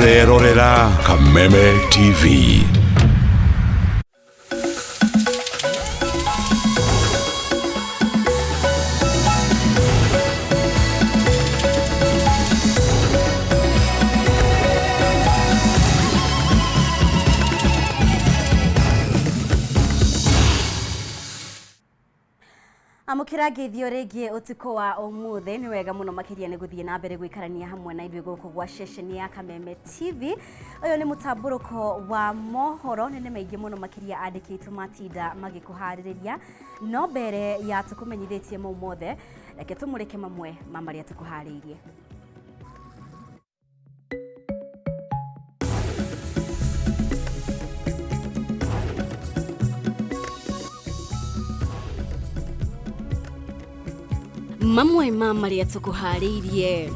Urerorera Kameme TV. Amukira githio regie utuko wa omuthe ni wega muno makiria ni guthie na mbere gwikarania hamwe na ithuĩ guku gwa session ya Kameme TV. Uyu ni Mutamburuko wa Mohoro nene maingi muno makiria andikitu matinda magikuhaririria no mbere ya tukumenyithitie mau mothe reke tumurike mamwe mamaria tukuhariirie. Mamwe mamaria tukuhariirie.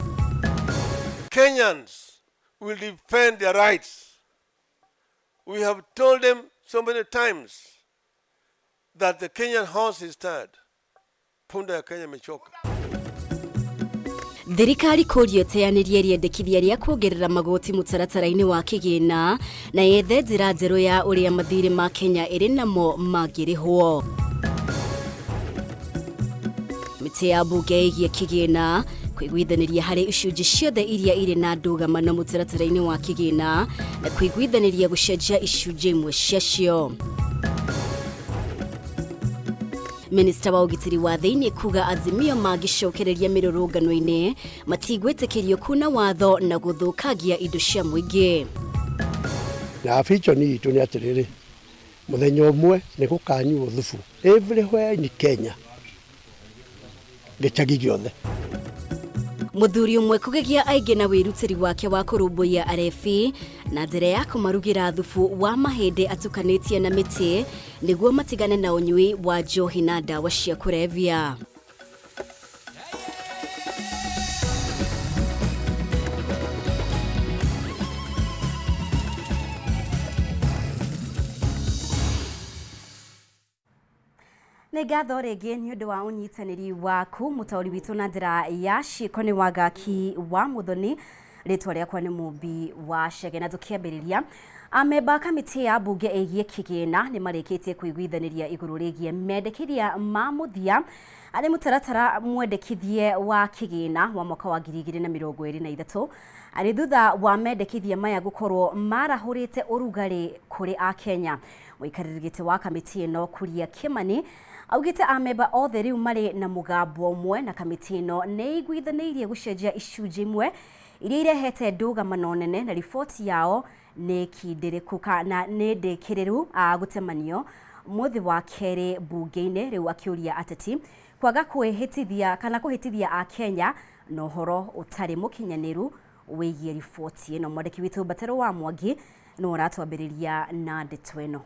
Kenyans will defend their rights. We have told them so many times that the Kenyan horse is tired. Punda ya Kenya imechoka. Thirikari kuria teanĩria riendekithia ria kuongerera magoti mutaratara-ini wa kigina na yethe njĩra njerũ ya uria mathirĩ ma Kenya ĩrĩ namo mangĩrĩhwo. Mĩtĩ ya mbunge ĩgiĩ kigina kwĩguithaniria harĩ icunjĩ ciothe iria irĩ na ndũgamano mũtaratara-inĩ wa kigina na kwĩguithaniria gũcenjia icunjĩ imwe ciacio. Minister wa ũgitĩri wa thĩinĩ kuga azimio mangĩcokereria mĩrũrũngano-inĩ matigwĩtĩkĩrio kuna watho na gũthũkangia indo cia mũingĩ. Na vision itũ nĩ atĩrĩrĩ, mũthenya ũmwe nĩ gũkanyuo thubu everywhere in Kenya. Muthuri umwe kugegia aingĩ na wĩrutĩri wake wa kũrũmbũiya arebi na njĩra ya kũmarugira thubu wa mahĩndĩ atukanĩtie na mĩtĩ nĩguo matigane na ũnyui wa njohi na ndawa cia kũrebia. Negatho rege ni undu wa unyitaniri waku mutauri witu na njira ya ciiko ni wagaki wa muthoni ritwa riakwa ni mumbi wa Chege na tukiambiriria amemba kamiti ya bunge egie kigina ni marikitie kuiguithaniria iguru rigie mendekithia ma muthia ari mutaratara mwendekithie wa kigina wa mwaka wa 2023 ari thutha wa mendekithia maya gukorwo marahurite urugari kuri a Kenya. Muikaririgite wa kamiti ino Kuria Kimani augite amemba othe riu mari na mugambo umwe na kamiti ino ni iguithanirie gucenjia icunjĩ imwe iria irehete ndũgamano nene na riboti yao ni kindiriku kana ni ndikiriru gutemanio muthi wa keri bunge-ini riu akiuria ateti kwaga kwihitithia kana kuhitithia a Kenya no horo utari mukinyaniru wigie riboti ino. Mwandiki witu Batero wa Mwangi no ratwambiriria na ndeto ino.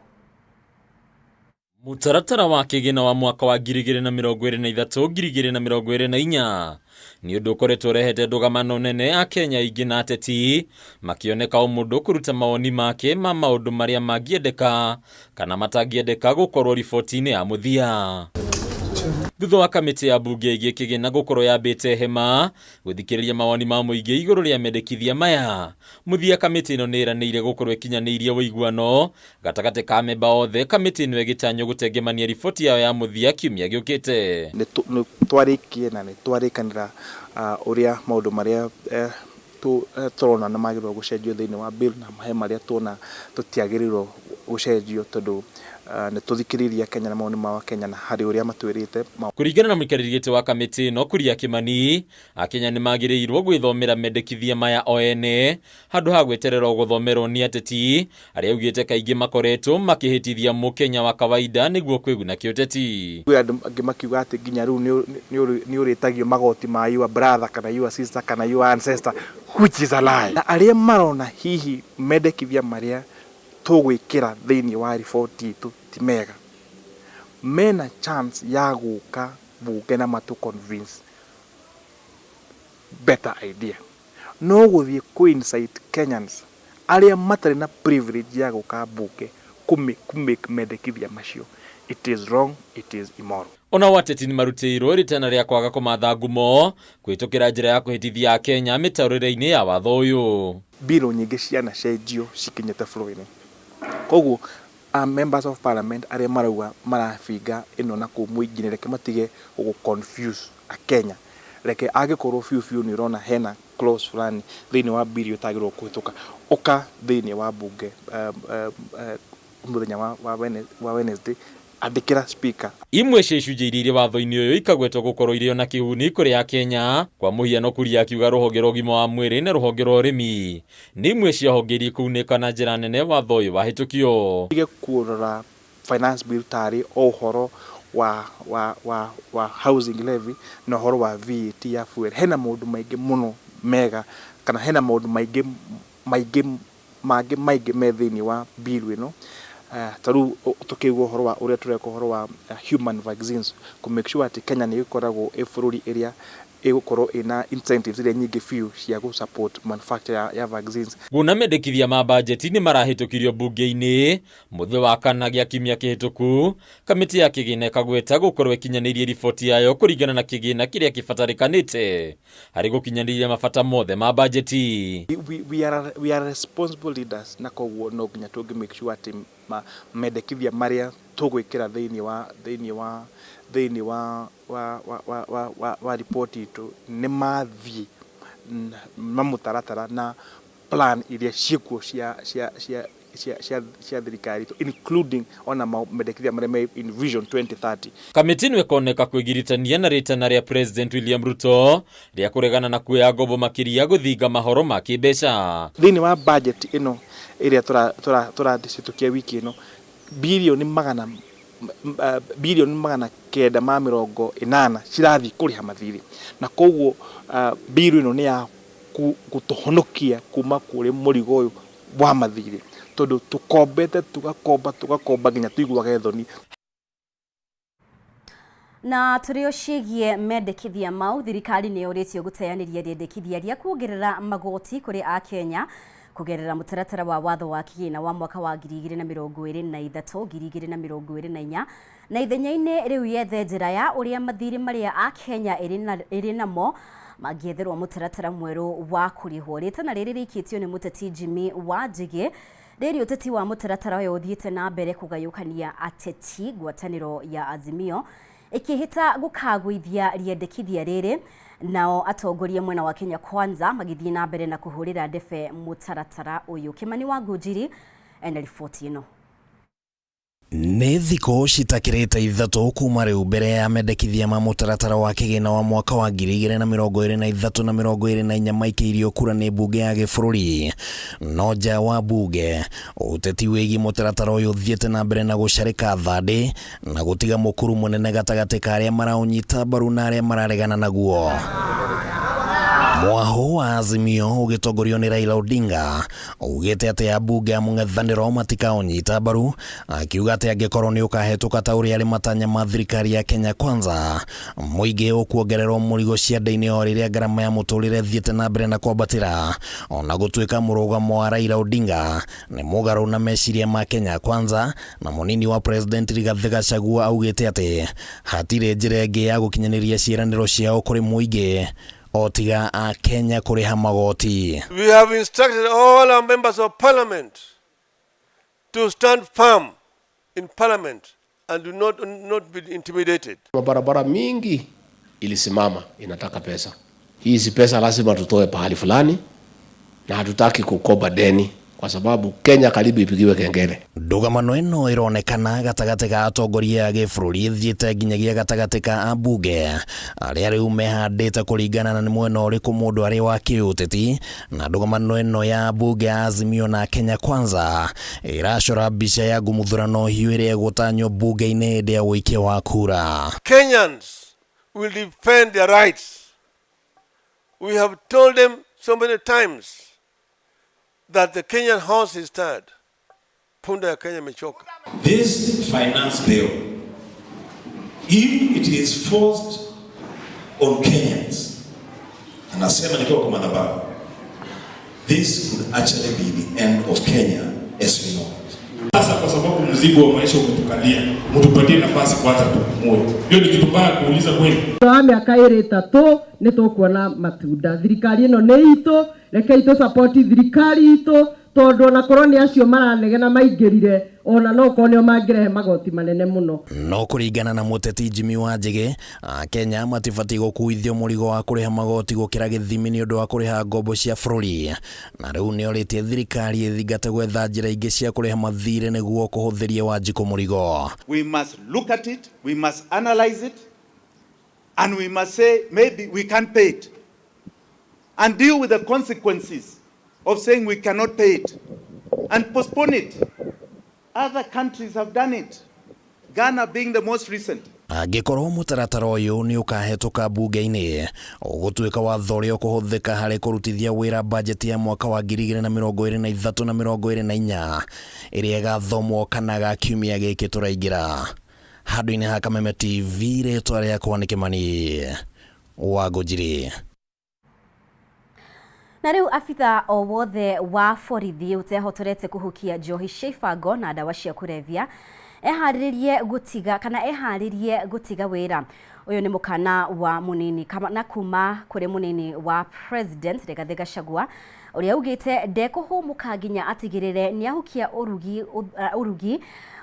Mutaratara wa kigina wa mwaka wa 2023-2024 ni undu ukoretwo urehete ndũgamano nene ya Kenya ingĩ na ateti makioneka o mũndũ kũruta mawoni make ma maũndũ marĩa mangĩendeka kana matangĩendeka gũkorwo riboti-inĩ ya mũthia. Thutha wa kamiti ya bunge ĩgiĩ kĩgĩna gũkorwo yambĩte hema gũthikĩrĩria mawoni ma mũingĩ igũrũ rĩa mendekithia maya, mũthia kamiti ĩno nĩ ĩranĩire gũkorwo ĩkinyanĩirie ũiguano gatagatĩ ka amemba othe. Kamiti ĩno ĩgĩtanywo gũtengemania riboti yao ya mũthia kiumia gĩũkĩte. Nĩ twarĩkie na nĩ twarĩkanĩra ũrĩa maũndũ marĩa tũrona na magĩrĩirwo gũcenjio thĩinĩ wa bill na mahe marĩa tuona tũtiagĩrĩirwo gũcenjio tondũ nĩ tũthikĩrĩria Kenya na maoni ma Kenya na harĩ ũrĩa matwĩrĩte. Kũringana na mũikarĩrĩte wa kamiti ĩno Kuria Kimani, Akenya nĩ magĩrĩirwo gwĩthomera mendekithia maya o ene handũ ha gwetererwo gũthomerwo nĩ ateti arĩa augĩte kaingĩ makoretwo makĩhĩtithia mũkenya wa kawaida nĩguo kwĩguna kĩũteti. Andũ angĩ makiuga atĩ nginya rĩu nĩ ũrĩtagio magoti ma your brother kana your sister kana your ancestor, which is a lie. Na arĩa marona hihi mendekithia marĩa tũgwĩkĩra thĩinĩ wa riboti itũ ti mega, mena chance ya gũka bunge na matu convince better idea. No gũthiĩ ku-incite Kenyans arĩa matarĩ na privilege ya gũka bunge kumake mendekithia macio. It is wrong, it is immoral. Ona wateti ni marutĩirwo ritana rĩa kwaga kũmatha ngumo kwĩtũkĩra njĩra ya kũhĩtithia Kenya mĩtaũrĩre-inĩ ya watho ũyũ. bill nyingi ciana cenjio cikinyete bũrũri-inĩ. Koguo members of parliament arĩa marauga marafinga ĩno na kũmũingĩ reke matige confuse Kenya. Reke agĩkorwo biũ nĩ ũrona hena clause fulani thĩinĩ wa bill ũtagĩrĩirwo kũhĩtũka oka thĩinĩ wa bunge mũthenya wa Wednesday andĩkĩra speaker. Imwe cia icunjĩ iria watho-inĩ ũyũ ikagwetwo gũkorwo irĩ na kĩhuni kũrĩ Akenya, kwa mũhiano Kuria akiuga rũhonge rwa ũgima wa mwĩrĩ na rũhonge rwa ũrĩmi nĩ imwe cia honge iria ikũunĩka na njĩra nene watho ũyũ wahĩtũkio. Tige kuorora finance bill tarĩ ũhoro wa housing levy na ũhoro wa VAT ya fuel. Hena maũndũ maingĩ mũno mega kana hena maũndũ maingĩ me thĩinĩ wa bill ĩno. Taru tukigwo horo wa uria tureka horo wa human vaccines ku make sure ati Kenya ni ikoragwo bũrũri area igukorwo ina incentives iria nyingi few cia go support manufacture ya vaccines. Guna mendekithia ma budget ni marahĩtũkirio bunge-inĩ mũthĩ wa kana gĩa kiumia kĩhĩtũku. Kamĩtĩ ya kĩgĩna ĩkagweta gũkorwo ĩkinyanĩirie riboti yayo kũringana na kĩgĩna kĩrĩa kĩbatarĩkanĩte harĩ gũkinyanĩria mabata mothe ma budget. We are responsible leaders na koguo no nginya tũngĩ make sure ati mendekithia maria tũgwĩkĩra thĩinĩ wa report itũ nĩ mathiĩ mamũtaratara na plan iria ciĩkuo cia thirikari including ona mendekithia maria me in vision 2030. Kamĩtĩ nĩ ĩkoneka kwĩgiritania na rĩtana rĩa President William Ruto rĩa kũregana na kuoya ngombo makĩria gũthinga mahoro ma kĩmbeca. Thĩinĩ wa budget ĩno ĩrĩa tũrandĩcitũkia wiki ĩno bilioni magana kenda ma mĩrongo ĩnana cirathiĩ kũrĩha mathirĩ, na koguo bill ĩno nĩ ya gũtũhonokia kuma kũrĩ mũrigo ũyũ wa mathirĩ, tondũ tũkombete tugakomba nginya tuiguaga thoni. Na tũrĩ ciĩgiĩ mendekithia mau, thirikari nĩ yũrĩtio gũteanĩria rĩendekithia rĩa kuongerera magoti kũrĩ Akenya kugerera mũtaratara wa watho wa kĩgĩna wa mwaka wa 2023-2024 na ithenya-inĩ rĩu yethe njĩra ya ũrĩa mathirĩ marĩa Akenya ĩrĩ namo mangĩetherwo mũtaratara mwerũ wa kũrĩhwo. Rĩtana rĩrĩ rĩikĩtio nĩ mũteti Jimmy Wanjigi rĩrĩ ũteti wa mũtaratara ũyũ ũthiĩte na mbere kũgayũkania ateti ngwatanĩro ya Azimio ĩkĩhĩta gũkagũithia rĩendekithia rĩrĩ, nao atongoria mwena wa Kenya Kwanza magĩthiĩ na mbere na kũhũrĩra ndebe mũtaratara ũyũ. Kimani wa Ngũnjiri ena riboti ĩno. Nĩ thikũ citakĩrĩte ithatũ kuma rĩu mbere ya mendekithia ma mũtaratara wa kĩgĩna wa mwaka wa 2023 na 2024 maikĩirio kura nĩ bunge ya gĩbũrũri. No nja wa bunge ũteti wĩgiĩ mũtaratara ũyũ ũthiĩte na mbere na gũcarĩka thandĩ na gũtiga mũkuru mũnene gatagatĩ ka arĩa maraũnyita mbaru na arĩa mararegana naguo. Mohoro wa Azimio ũgĩtongorio nĩ Raila Odinga ugĩte atĩ ambunge a mũng'ethanĩro matikaũnyita mbaru, akiuga atĩ angĩkorwo nĩ ũkahetũka ta ũrĩa arĩ matanya ma thirikari ya Kenya Kwanza, mũingĩ ũkuongererwo mũrigo ciande-inĩ o rĩrĩa ngarama ya mũtũrĩre thiĩte na mbere na kwambatĩra. Ona gũtuĩka mũrũgamo wa Raila Odinga nĩ mũgarũ na meciria ma Kenya Kwanza, na mũnini wa President Rigathi Gachagua augĩte atĩ hatirĩ njĩra ĩngĩ ya gũkinyanĩria ciĩranĩro ciao kũrĩ mũingĩ otiga a Kenya kũrĩha magoti. We have instructed all our members of parliament to stand firm in parliament and do not be intimidated. Barabara mingi ilisimama inataka pesa. Hizi pesa lazima tutoe pahali fulani na hatutaki kukoba deni kwa sababu Kenya karibu ipigiwe kengele. Ndũgamano ĩno ĩronekana gatagatĩ ka atongoria a gĩbũrũri thiĩte nginyagia gatagatĩ ka ambunge arĩa rĩu mehandĩte kũringana na nĩ mwena ũrĩkũ mũndũ arĩ wa kĩũteti, na ndũgamano ĩno ya ambunge a Azimio na Kenya Kwanza ĩracora mbica ya ngumuthurano hiũ ĩrĩa ĩgũtanywo bunge-inĩ hĩndĩ ya ũikia wa kura. Kenyans will defend their rights. We have told them so many times that the Kenyan horse is tired. Punda ya Kenya imechoka. This finance bill, if it is forced on Kenyans, anasema nikiwa kwa madhabahu, this would actually be the end of Kenya as we know it. Sasa kwa sababu mzigo wa maisha umetukalia, mtupatie nafasi kwanza tupumue. Hiyo ni kitu baya kuuliza kweli. Miaka 3 nĩ tũkuona matunda. Thirikari ĩno nĩ itũ, reke ito support thirikari ito tondu na koroni acio maranegena maingirire ona no konio mangirehe magoti manene muno. No kuringana na muteti Jimmy Wanjigi, Kenya matibati gukuithio murigo wa kuriha magoti gukira githimi ni undu wa kuriha ngombo cia bururi, na riu ni oritie thirikari ithingate gwetha njira ingi cia kuriha mathire niguo kuhuthiria Wanjiku murigo. We must look at it, we must analyze it, and we must say maybe we can't pay it and deal with the consequences of saying we cannot pay it and postpone it. Other countries have done it, Ghana being the most recent. Angikorwo mutaratara uyu ni ukahetũka bunge-ini ugutuika watho uria ukuhuthika hari kurutithia wira budget ya mwaka wa 2023 na 2024 iria igathomwo kana gakiumia giki turaingira. Handu-ini ha Kameme TV ritwa riakwa ni Kimani Wangũnjiri. Na riu afitha o wothe wa borithi utehotorete kuhukia njohi cia ibango na dawa cia kurevya eharirie gutiga wira. Uyu ni mukana wa munini na kuma kuri munini wa president Rigathi Gachagua uria ugite ndekuhumuka nginya atigirire ni ahukia urugi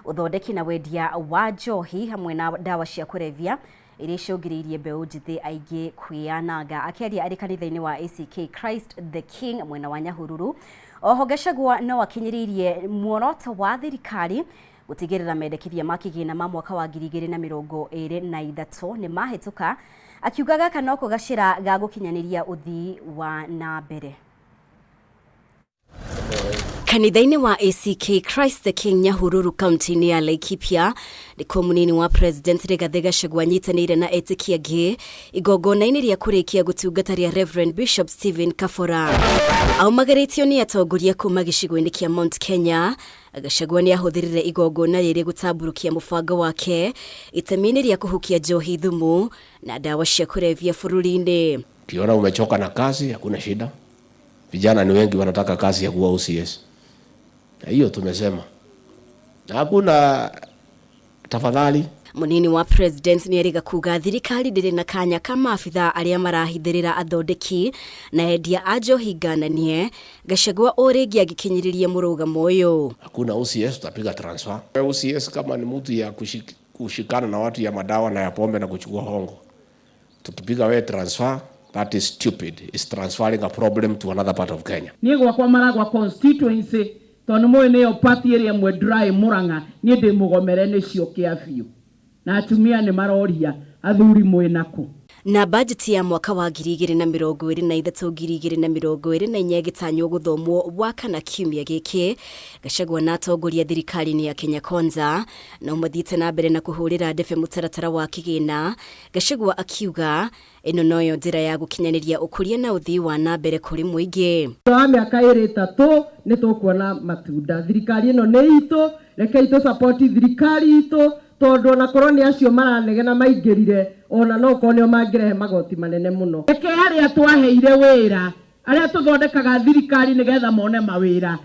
uthondeki na wendia wa njohi hamwe na dawa cia kurevya iria icũngĩrĩirie mbeũ njĩthĩ aingĩ kwĩyananga. Akĩaria arĩ kanitha-inĩ wa ACK Christ the King mwena wa Nyahururu, oho Gachagua no akinyĩrĩirie muoroto wa thirikari gutigĩrĩra mendekithia ma kĩgĩna ma mwaka wa 2023 nĩ mahĩtũka, akiuga gaka no kũgacĩra ga gũkinyanĩria ũthii wa na mbere. Kanitha-inĩ wa ACK Christ the King Nyahururu kaunti-inĩ ya Laikipia nĩkuo munini wa president Rigathi Gachagua nyitanĩire na etĩkia angĩ igongona-inĩ rĩa kũrĩkia gũtungata rĩa Reverend Bishop Stephen Kafora. Aumagĩrĩtio nĩ atongoria kuma gĩcigo-inĩ kĩa Mount Kenya. Gachagua nĩ ahũthĩrire igongona rĩrĩ gũtamburukia mũbango wake itemi-inĩ rĩa kũhukia njohi thumu na dawa cia kũrevya bũrũri-inĩ. Ukiona umechoka na kazi hakuna shida. Vijana ni wengi wanataka kazi ya kuwa OCS. Na hiyo tumesema. Hakuna tafadhali. Munini wa president ni eriga kuga thirikari ndĩrĩ na kanya kama afitha arĩa marahithĩrĩra athondeki na endia a njohi ngananie. Gachagua ũrĩngĩ agĩkinyĩrĩria mũrũgamo ũyũ. Hakuna OCS, tutapiga transfer. OCS kama ni mtu ya kushikana na watu ya madawa na ya pombe na kuchukua hongo. Tukipiga we transfer, that is stupid. It's transferring a problem to another part of Kenya. Niĩ gwakwa maragwa constituency tondũ mũĩ nĩyo party ĩrĩa mwe dry Murang'a niĩ ndĩ mũgomere nĩcio kĩabiũ. Na atumia nĩ maroria athuri mwĩ naku. Na bajeti ya mwaka wa 2023-2024 ĩgĩtanywo gũthomwo wakana kiumia gĩkĩ. Gachagua na atongoria thirikari-inĩ ya Kenya Kwanza na mathiĩte na mbere na kũhũrĩra ndebe mũtaratara wa kĩgĩna. Gachagua akiuga ĩno noyo njĩra ya gũkinyanĩria ũkũria na ũthii wa na mbere kũrĩ mũingĩ. Wa mĩaka 3 nĩ tũkuona matunda. Thirikari ĩno nĩ itũ, reke itũ support thirikari itũ tondu na koroni acio maranegena maingirire ona no konio mangirehe magoti manene muno. Reke aria twaheire wira aria tuthondekaga thirikari nigetha mone mawira,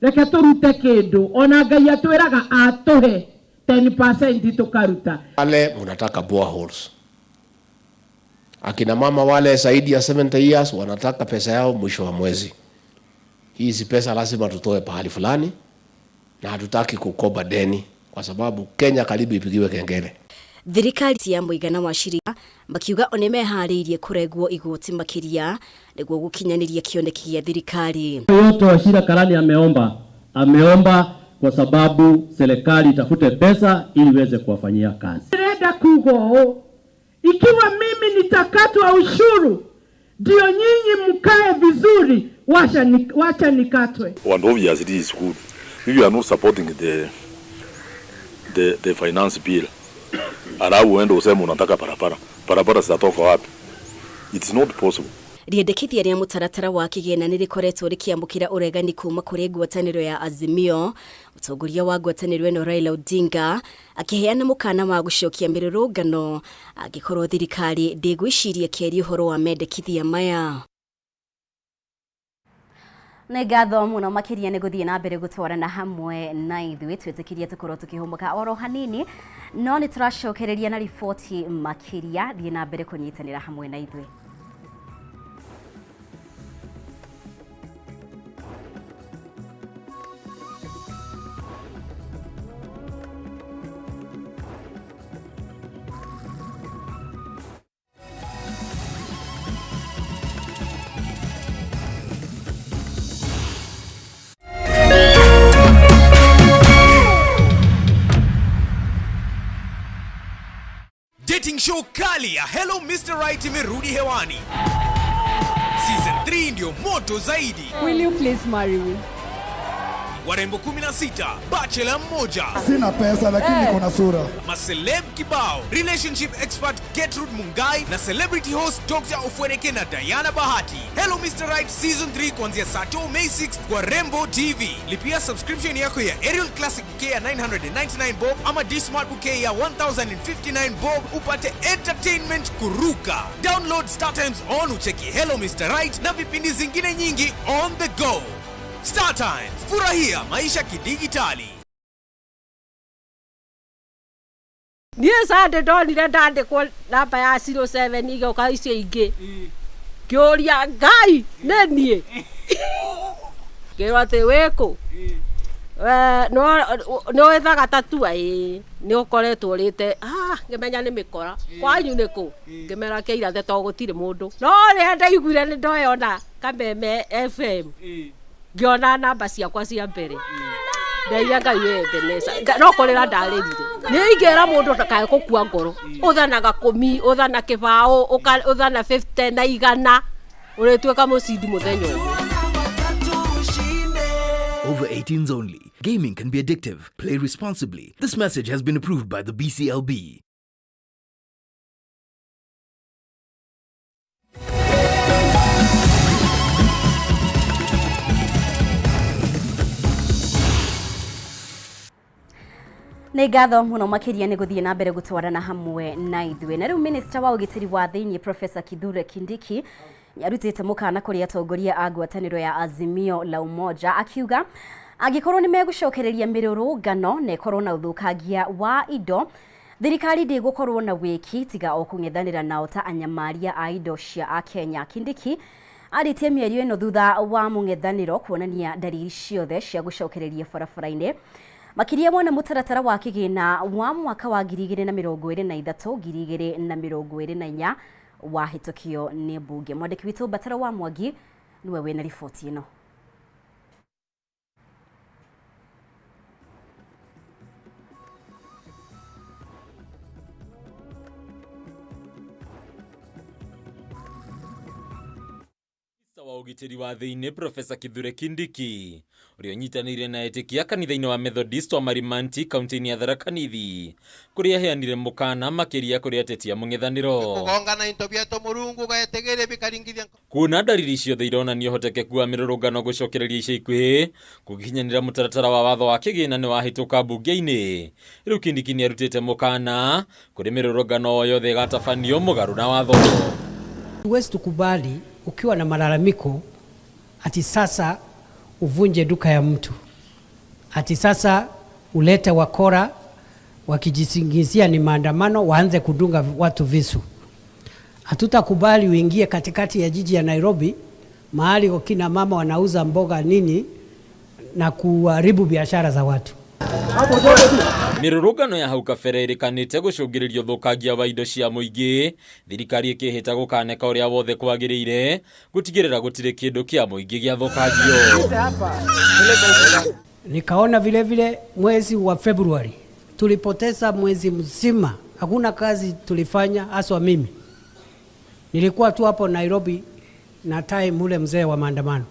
reke turute kindu ona Ngai atwiraga atuhe 10% tukaruta. Wale mnataka boreholes, akina mama wale zaidi ya 70 years wanataka pesa yao mwisho wa mwezi. Hizi pesa lazima tutoe pahali fulani na hatutaki kukoba deni kwa sababu Kenya karibu ipigiwe kengele. Thirikari ya mũigana wa ciringi makiuga one meharĩirie kũregwo igoti makiria nĩguo gũkinyanĩria kĩoneki gĩa thirikari. Yote Wachira Karani ameomba kwa sababu serikali itafute pesa ili iweze kuwafanyia kazi. Nenda kugo ikiwa mimi nitakatwa ushuru ndio nyinyi mkae vizuri, wacha nikatwe. And obviously it is good. If you are not supporting the finance bill, alafu uende useme unataka parapara zitatoka wapi? It's not possible. Riendekithia rĩa mũtaratara wa kĩgĩna nĩ rĩkoretwo rĩkĩamũkĩra ũregani kuma kũrĩ ngwatanĩro ya Azimio. Mũtongoria wa ngwatanĩro ĩno Raila Odinga akĩheana mũkana wa gũcokia mĩrũrũngano angĩkorwo thirikari ndĩgwĩciria kĩaria ũhoro wa mendekithia maya. Nĩ ngatho mũno makĩria nĩ gũthiĩ na mbere gũtwarana hamwe na ithuĩ twĩtĩkĩrie tũkorwo tũkĩhũmũka oro hanini, no nĩ tũracokereria na riboti makĩria thiĩ na mbere kũnyitanĩra hamwe na ithuĩ. Show kali ya Hello Mr. Right imerudi hewani. Season 3 ndio moto zaidi. Will you please marry me? Warembo 16, bachelor mmoja. Sina pesa lakini niko na sura. Maceleb kibao, relationship expert Gertrude Mungai na celebrity host Dr. Ofweneke na Diana Bahati. Hello Mr. Right Season 3 kuanzia saa 2 May 6 kwa Rembo TV. Lipia subscription yako ya Aerial Classic bouquet ya 999 bob ama D-Smart bouquet ya 1059 bob upate entertainment kuruka. Download StarTimes on ucheki Hello Mr. Right na vipindi zingine nyingi on the go. StarTimes, furahia maisha kidigitali. Niye sande ndonire ndandikwo namba ya 07 igoka icio ingi kioria ngai ne nie kirwa te weko no ethaga tatua ni ukoretwo rite ngimenya ni mikora kwanyu niko ngimera keira the to gutire mundu no ri ndaiguire ni ndoyona Kameme FM ngiona namba ciakwa cia mbere ndeia ngai wendenesa no korera ndarerire ni ingera mundu ndakae gukua ngoro uthanaga 10 uthana kibao uthana 50 na 100 uretweka mucindi muthenya Over 18s only. Gaming can be addictive. Play responsibly. This message has been approved by the BCLB. Nĩ ngatho mũno makĩria nĩ gũthiĩ na mbere gũtwarana hamwe na ithuĩ. Na rĩu Minister wa ũgitĩri wa thĩinĩ Professor Kithure Kindiki nĩarutĩte mũkana kũrĩ atongoria a ngwatanĩro ya Azimio la Umoja akiuga angĩkorwo nĩ megũcokereria mĩrũrũngano na ĩkorwo na ũthũkangia wa indo, thirikari ndĩgũkorwo na wĩki tiga o kũng'ethanĩra nao ta anyamaria a indo cia Akenya. Kindiki arĩtie mĩario ĩno thutha wa mũng'ethanĩro kuonania dalili ciothe cia gũcokereria barabara-inĩ makiria mwana mũtaratara wa kĩgĩna wa mwaka wa 2023-2024 wahĩtũkio nĩ mbunge. Mwandĩki witũ Batara wa Mwangi niwe wĩna riboti ĩno. wa ũgitĩri wa thĩinĩ Professor Kithure Kindiki ũrĩa ũnyitanĩire na etĩkia kanitha-inĩ wa Methodist wa Marimanti kaunti-inĩ ya Tharaka Nithi kũrĩa aheanire mũkana makĩria kũrĩ ateti a mũng'ethanĩro kuona dalili ciothe ironania ũhotekeku wa mĩrũrũngano gũcokereria ica ikuhĩ gũkinyanĩra mũtaratara wa watho wa kĩgĩna nĩ wahĩtũka mbunge-inĩ. Rĩu Kindiki nĩarutĩte mũkana kũrĩ mĩrũrũngano o yothe ĩgatabanio mũgarũ na watho. Huwezi tukubali ukiwa na malalamiko ati sasa uvunje duka ya mtu, ati sasa ulete wakora wakijisingizia ni maandamano waanze kudunga watu visu. Hatutakubali uingie katikati ya jiji ya Nairobi mahali wakina mama wanauza mboga nini na kuharibu biashara za watu. Mĩrũrũngano ya hau kabere ĩrĩkanĩte gũcũngĩrĩrio thũkangia wa indo cia mũingĩ, thirikari ĩkĩhĩta gũkaneka ũrĩa wothe kwagĩrĩire gũtigĩrĩra gũtirĩ kĩndũ kĩa mũingĩ gĩathũkangio. Nikaona vile vile mwezi wa Februari tulipoteza mwezi mzima, hakuna kazi tulifanya, haswa mimi nilikuwa tu hapo Nairobi na time ule mzee wa maandamano.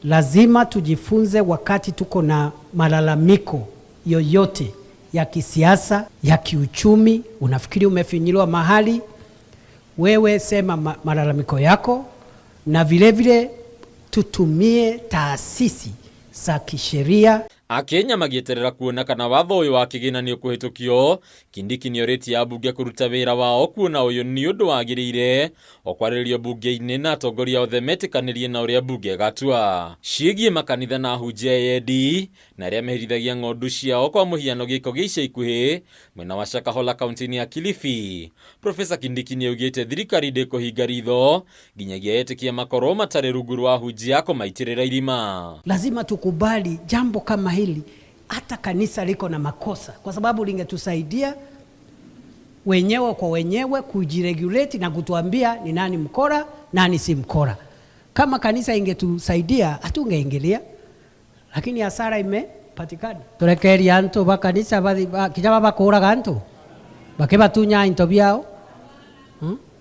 Lazima tujifunze wakati tuko na malalamiko yoyote ya kisiasa, ya kiuchumi, unafikiri umefinyiliwa mahali, wewe sema malalamiko yako, na vile vile tutumie taasisi za kisheria. Akenya magĩeterera kuona kana watho ũyũ wa kĩgĩna nĩ ũkũhĩtũkio. Kindiki nĩorĩtie ambunge kũruta wĩra wao kuona ũyũ nĩ ũndũ wagĩrĩire o kwarĩrĩrio bunge-inĩ na atongoria othe metĩkanĩrie na ũrĩa bunge ĩgatua. Ciĩgiĩ makanitha na ahunjia endi na arĩa meherithagia ng'ondu ciao kwa mũhiano gĩko gĩa ica ikuhĩ mwena wa Shakahola kaunti-inĩ ya Kilifi, Professor Kindiki nĩaugĩte thirikari ndĩkũhinga ritho nginyagia etĩkia makorwo matarĩ rungu rwa ahunjia kũmaitĩrĩra irima. Lazima tukubali jambo kama hili, hata kanisa liko na makosa, kwa sababu lingetusaidia wenyewe kwa wenyewe kujiregulate na kutuambia ni nani mkora, nani si mkora. Kama kanisa ingetusaidia hatungeingilia, lakini hasara imepatikana. Turekeria antu ba kanisa kijaba bakuraga antu bakebatunya into byao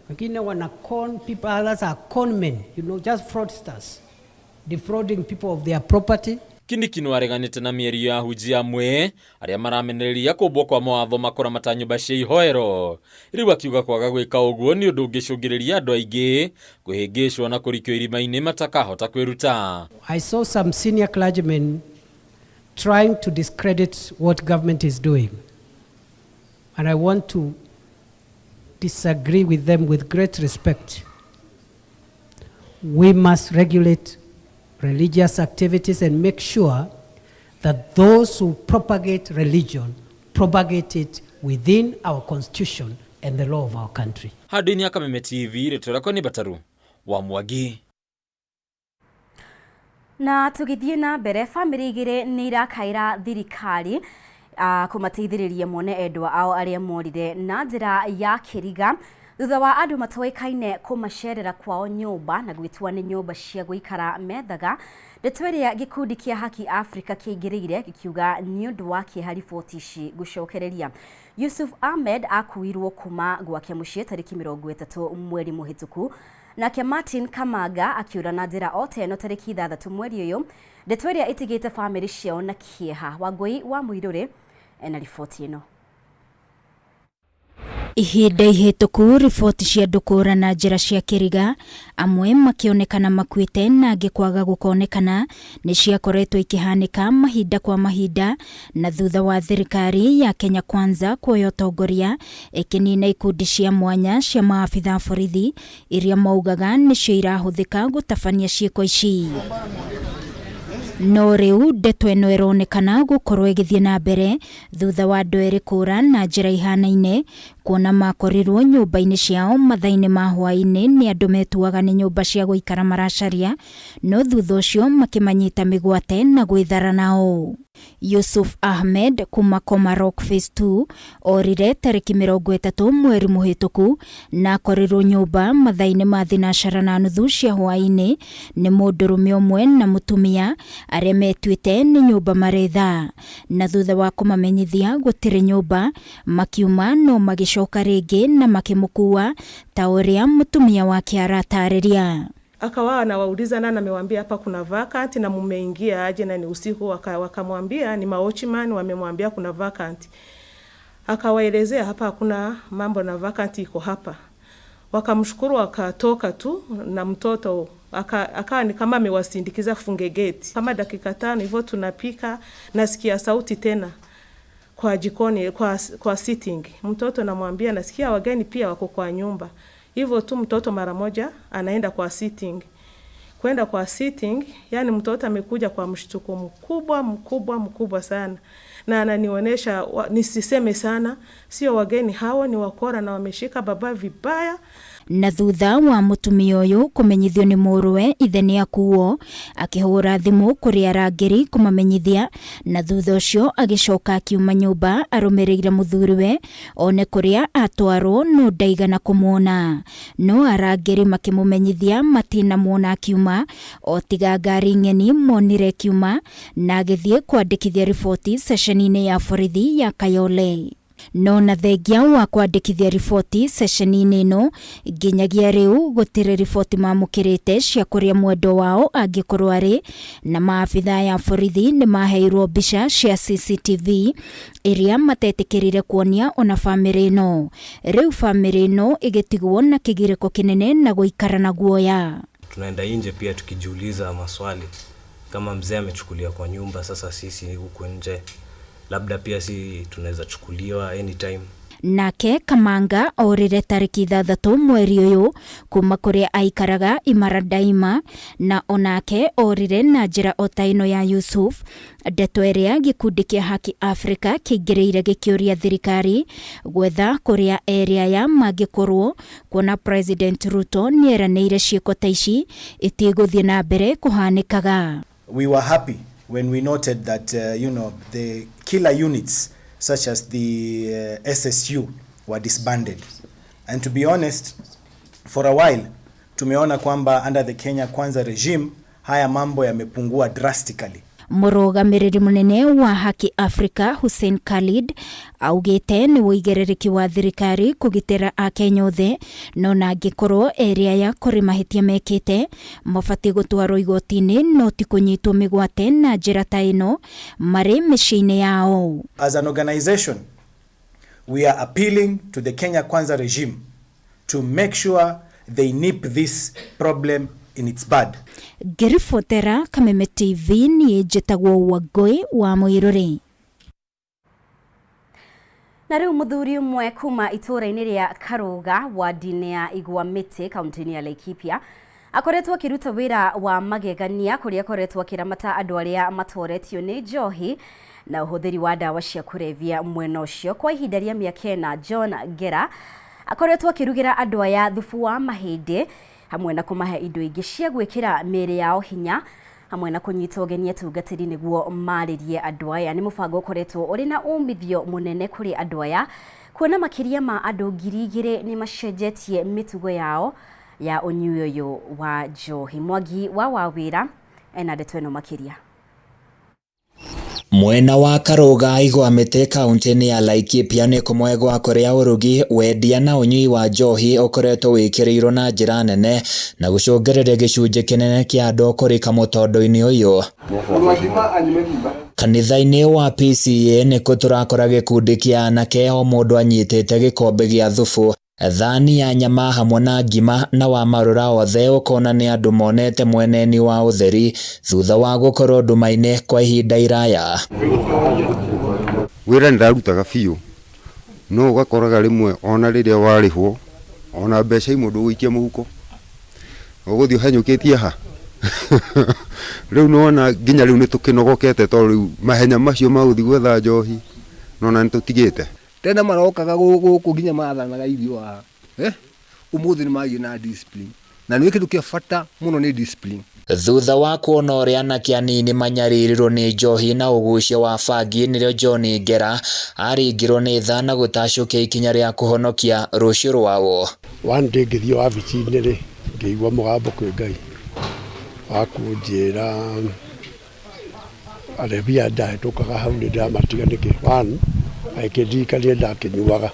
Wengine wana con people, others are con men, just fraudsters, defrauding people of their property. Kindikino areganite na mĩario ya hujia amwe arĩa maramenereria kũmbwo kwa mawatho makora mata nyũmba cia ihoero. Rĩu akiuga kwaga gwĩka ũguo nĩ ũndũ ũngĩcũngĩrĩria andũ aingĩ kwĩhĩngĩcwo na kũrikio irima-inĩ matakahota kwĩruta. I saw some senior clergymen trying to discredit what government is doing, and I want to disagree with them with great respect. We must regulate religious activities and make sure that those who propagate religion propagate it within our constitution and the law of our country. Handũ-inĩ ya Kameme TV rĩtũrakwo nĩ Bataru wa Mwangi. Na tugithie na mbere, family igĩrĩ nĩ irakaĩra thirikari kũmateithĩrĩria mone endwa ao arĩa morire na njĩra ya kĩriga thutha wa andũ matoĩkaine kũmacerera kwao nyũmba na gwĩtua nĩ nyũmba cia gũikara methaga. Ndeto ĩrĩa gĩkundi kĩa Haki Africa kĩingĩrĩire gĩkiuga nĩ ũndũ wa kĩeha riboti ici gũcokereria. Yusuf Ahmed akuirwo kuma gwake mũciĩ tarĩki 30 mweri mũhĩtũku, nake Martin Kamanga akiura na njĩra o ta ĩno tarĩki 6 mweri ũyũ. Ndeto ĩrĩa ĩtigĩte family ciao na kĩeha. Wangui wa Mũirũrĩ ena riboti ĩno. Ihinda ihĩtũku riboti cia ndũkũra na njĩra cia kĩriga, amwe makĩonekana makuĩte na angĩ kwaga gũkonekana, nĩ ciakoretwo ikĩhanĩka mahinda kwa mahinda na thutha wa thirikari ya Kenya Kwanza kuoya ũtongoria ĩkĩnina ikundi cia mwanya cia maabitha borithi iria maugaga nĩcio irahũthĩka gũtabania ciĩko ici. No rĩu ndeto ĩno ĩronekana gũkorwo ĩgĩthiĩ na mbere thutha wa andũ erĩ kũra na njĩra ihanaine, kuona makorirwo nyũmba-inĩ ciao mathaa-inĩ ma hwaĩ-inĩ nĩ andũ metuaga nĩ nyũmba cia gũikara maracaria, no thutha ũcio makĩmanyita mĩgwate na gwĩthara nao. Yusuf Ahmed kuma Komarok Phase 2 orire tarĩki 30 mweri mũhĩtũku na akorirwo nyũmba mathaa-inĩ ma thinacara na nuthu cia hwaĩ-inĩ nĩ mũndũrũme ũmwe na mũtumia arĩa metuĩte nĩ nyũmba maretha, na thutha wa kũmamenyithia gũtirĩ nyũmba makiuma no magĩcoka rĩngĩ na makĩmũkua ta ũrĩa mũtumia wake aratarĩria. Akawa anawauliza na amemwambia hapa kuna vacant na mumeingia aje na ni usiku, wakamwambia ni maochman wamemwambia kuna vacant. Akawaelezea hapa hakuna mambo na vacant iko hapa. Wakamshukuru akatoka tu na mtoto akawa ni kama amewasindikiza funge gate. Kama dakika 5 hivyo tunapika, nasikia sauti tena kwa jikoni kwa sitting. Mtoto namwambia nasikia wageni pia wako kwa nyumba. Hivyo tu mtoto mara moja anaenda kwa sitting. Kwenda kwa sitting, yani mtoto amekuja kwa mshtuko mkubwa sana. Na ananionyesha nisiseme sana, sio wageni hao ni wakora na wameshika baba vibaya. Na thutha wa mũtumia ũyũ kũmenyithio nĩ mũrũwe ithe nĩ akuo, akĩhũra thimũ kũrĩ arangĩri kũmamenyithia, na thutha ũcio agĩcoka akiuma nyũmba arũmĩrĩire mũthuriwe one kũrĩa atwarwo no ndaigana kũmuona, no arangĩri makĩmũmenyithia matinamuona akiuma, o tiga ngari ng'eni monire kiuma na agĩthiĩ kwandĩkithia riboti ceceni-inĩ ya borithi ya Kayole. No na thengia wa kwandĩkithia riboti ceceni-inĩ ĩno nginyagia rĩu gũtirĩ riboti mamũkĩrĩte cia kũrĩa mwendo wao angĩkorwo arĩ, na maabitha ya borithi nĩ maheirwo mbica cia CCTV iria matetĩkĩrire kuonia ona famĩrĩ ĩno. Rĩu famĩrĩ ĩno ĩgĩtigwo na kĩgirĩko kĩnene na gũikara na guoya. Tunaenda nje pia tukijiuliza maswali kama mzee amechukulia kwa nyumba, sasa sisi huku nje labda pia si tunaweza chukuliwa anytime. Nake Kamanga orire tarĩki 6 mweri ũyũ kuma kũrĩa aikaraga Imara Daima, na onake orire na njĩra o ta ĩno ya Yusuf. Ndeto ĩrĩa gĩkundi kĩa Haki Africa kĩingĩrĩire gĩkĩũria thirikari gwetha kũrĩa area ya mangĩkorwo, kuona President Ruto nĩeranĩire ciĩko ta ici itigũthiĩ na mbere kũhanĩkaga. We were happy when we noted that the killer units such as the SSU were disbanded. And to be honest, for a while tumeona kwamba under the Kenya Kwanza regime haya mambo yamepungua drastically. Mũrũgamĩrĩri mũnene wa Haki Africa Hussein Khalid augĩte nĩ wĩigĩrĩrĩki wa thirikari kũgitĩra Akenya othe, no na angĩkorwo area ya kũrĩ mahĩtia mekĩte mabatiĩ gũtwarwo igoti-inĩ no ti kũnyitwo mĩgwate na njĩra ta ĩno marĩ mĩciĩ-inĩ yao. As an organization, we are appealing to the Kenya Kwanza regime to make sure they nip this problem in its bud. Ngĩribotera Kameme TV niĩ njĩtagwo Wangũi wa Mũirũrĩ. Na rĩu mũthuri ũmwe kuma itũra-inĩ rĩa Karũga wadi-inĩ ya Igwa Mĩtĩ kaunti-inĩ ya Laikipia akoretwo akĩruta wĩra wa magegania kũrĩa akoretwo akĩramata andũ arĩa matoretio nĩ njohi na ũhũthĩri wa ndawa cia kũrebia mwena ũcio. Kwa ihinda rĩa mĩaka 4, John Ngera akoretwo akĩrugĩra andũ aya thubu wa mahĩndĩ hamwe na kũmahe indo ingĩ cia gwĩkĩra mĩĩrĩ yao hinya hamwe na kũnyita ũgeni atungatĩri nĩguo marĩrie andũ aya. Nĩ mũbango ũkoretwo ũrĩ na umithio mũnene kũrĩ andũ aya, kuona makĩria ma andũ 2,000 nĩ macenjetie mĩtugo yao ya ũnyui ũyũ wa njohi. Mwangi wa Wawĩra ena ndeto ĩno makĩria. Mwena wa Karũga Igwa Mĩtĩ kaunti-inĩ ya Laikipia nĩ kũmwe gwa kũrĩa ũrugi, wendia na ũnyui wa njohi ũkoretwo wĩkĩrĩirwo na njĩra nene na gũcũngĩrĩria gĩcunjĩ kĩnene kĩa andũ kũrĩka mũtondo-inĩ ũyũ. Kanitha-inĩ wa PCA nĩkuo tũrakora gĩkundi kĩa anake o mũndũ anyitĩte gĩkombe gĩa thubu, thani ya nyama hamwe na ngima na wa marũra othe ũkona nĩ andũ monete mweneni wa ũtheri thutha wa gũkorwo nduma-inĩ kwa ihinda iraya. Wĩra nĩndarutaga biũ no ũgakoraga rĩmwe ona rĩrĩa warĩhwo ona mbeca imwe ndũgũikia mũhuko ũgũthiĩ ũhenyũkĩtie ha. Rĩu nona nginya rĩu nĩtũkĩnogokete tondũ rĩu mahenya macio magũthiĩ gwetha njohi nona nĩtũtigĩte. Tena marokaga gũkũ nginya mathanaga irio haha. Ũmũthĩ nĩ magiĩ na discipline na nĩ kĩndũ kĩa bata mũno nĩ discipline. Thutha wa kuona ũrĩa anake anini manyarirwo nĩ njohi na ũgucia wa bangi, nĩrĩo John Ngera aringirwo nĩ tha na gũtacũkia ikinya rĩa kũhonokia rũciũ rwao. One day ngĩthiĩ wabici-inĩ rĩ ngĩigua mũgambo kwĩ Ngai wa kũnjĩra arĩa ndahĩtũkaga hau nĩ ndamatiga nĩkĩ. One akĩndirikania ndakĩnyuaga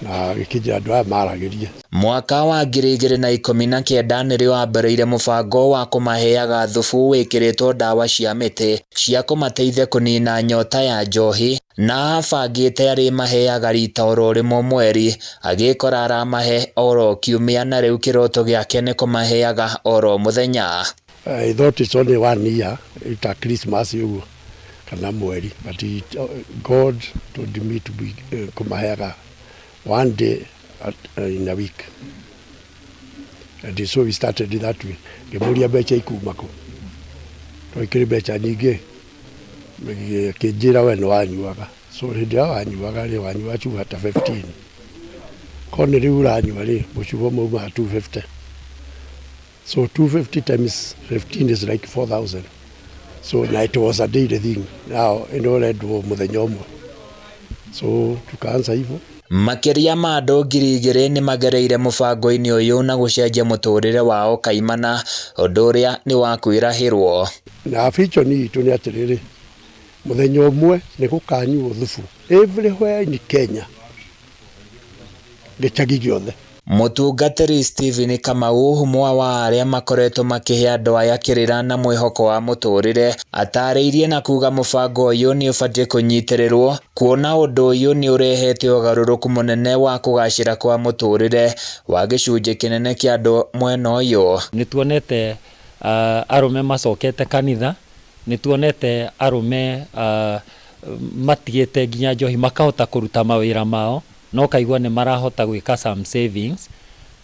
na gĩkĩnjĩra andũ aya maragĩria. Mwaka wa 2019 nĩrĩo wambĩrĩire mũbango wa kũmaheaga thubu wĩkĩrĩtwo ndawa cia mĩtĩ cia kũmateithia kũnina nyota ya njohi, na abangĩte arĩ maheaga rita oro rĩmwe mweri, agĩkora aramahe oro kiumia, na rĩu kĩroto gĩake nĩ kũmaheaga oro mũthenya. I thought it's only 1 year, ita Christmas ũguo kana mweri, but God told me to be kũmaheaga 1 day in a week. And so we started that way. Ngĩmũria mbeca ikuma kũ. Twĩkĩrĩ mbeca nyingĩ. Kĩnjĩra we nĩ wanyuaga. So hĩndĩ ĩrĩa wanyuaga rĩ wanyua chupa ta 15. Korwo nĩ rĩu ũranyua rĩ mũcuba maumaga 250. So 250 times 15 is like 4,000. So na it was a daily thing. Now ĩnorendwo mũthenya ũmwe. So tukaanza hivyo. Makĩria ma andũ 2,000 nĩ magereire mũbango-inĩ ũyũ na gũcenjia mũtũrĩre wao kaimana, ũndũ ũrĩa nĩ wa kwĩrahĩrwo. Na vision itũ nĩ atĩrĩrĩ, mũthenya ũmwe nĩ gũkanyuo thubu everywhere in Kenya, gĩcagi gĩothe. Mũtungatĩri Stephen Kamau, ũmwe wa arĩa makoretwo makĩhe andũ aya kĩrĩra na mwĩhoko wa mũtũrĩre, atarĩirie na kuga mũbango ũyũ nĩ ũbatiĩ kũnyitĩrĩrwo, kuona ũndũ ũyũ nĩ ũrehete ũgarũrũku mũnene wa kũgacĩra kwa mũtũrĩre wa gĩcunjĩ kĩnene kĩa andũ mwena ũyũ. Nĩ tuonete arũme macokete kanitha, nĩ tuonete arũme matigĩte nginya njohi makahota kũruta mawĩra mao, no kaigua nĩ marahota gwĩka some savings,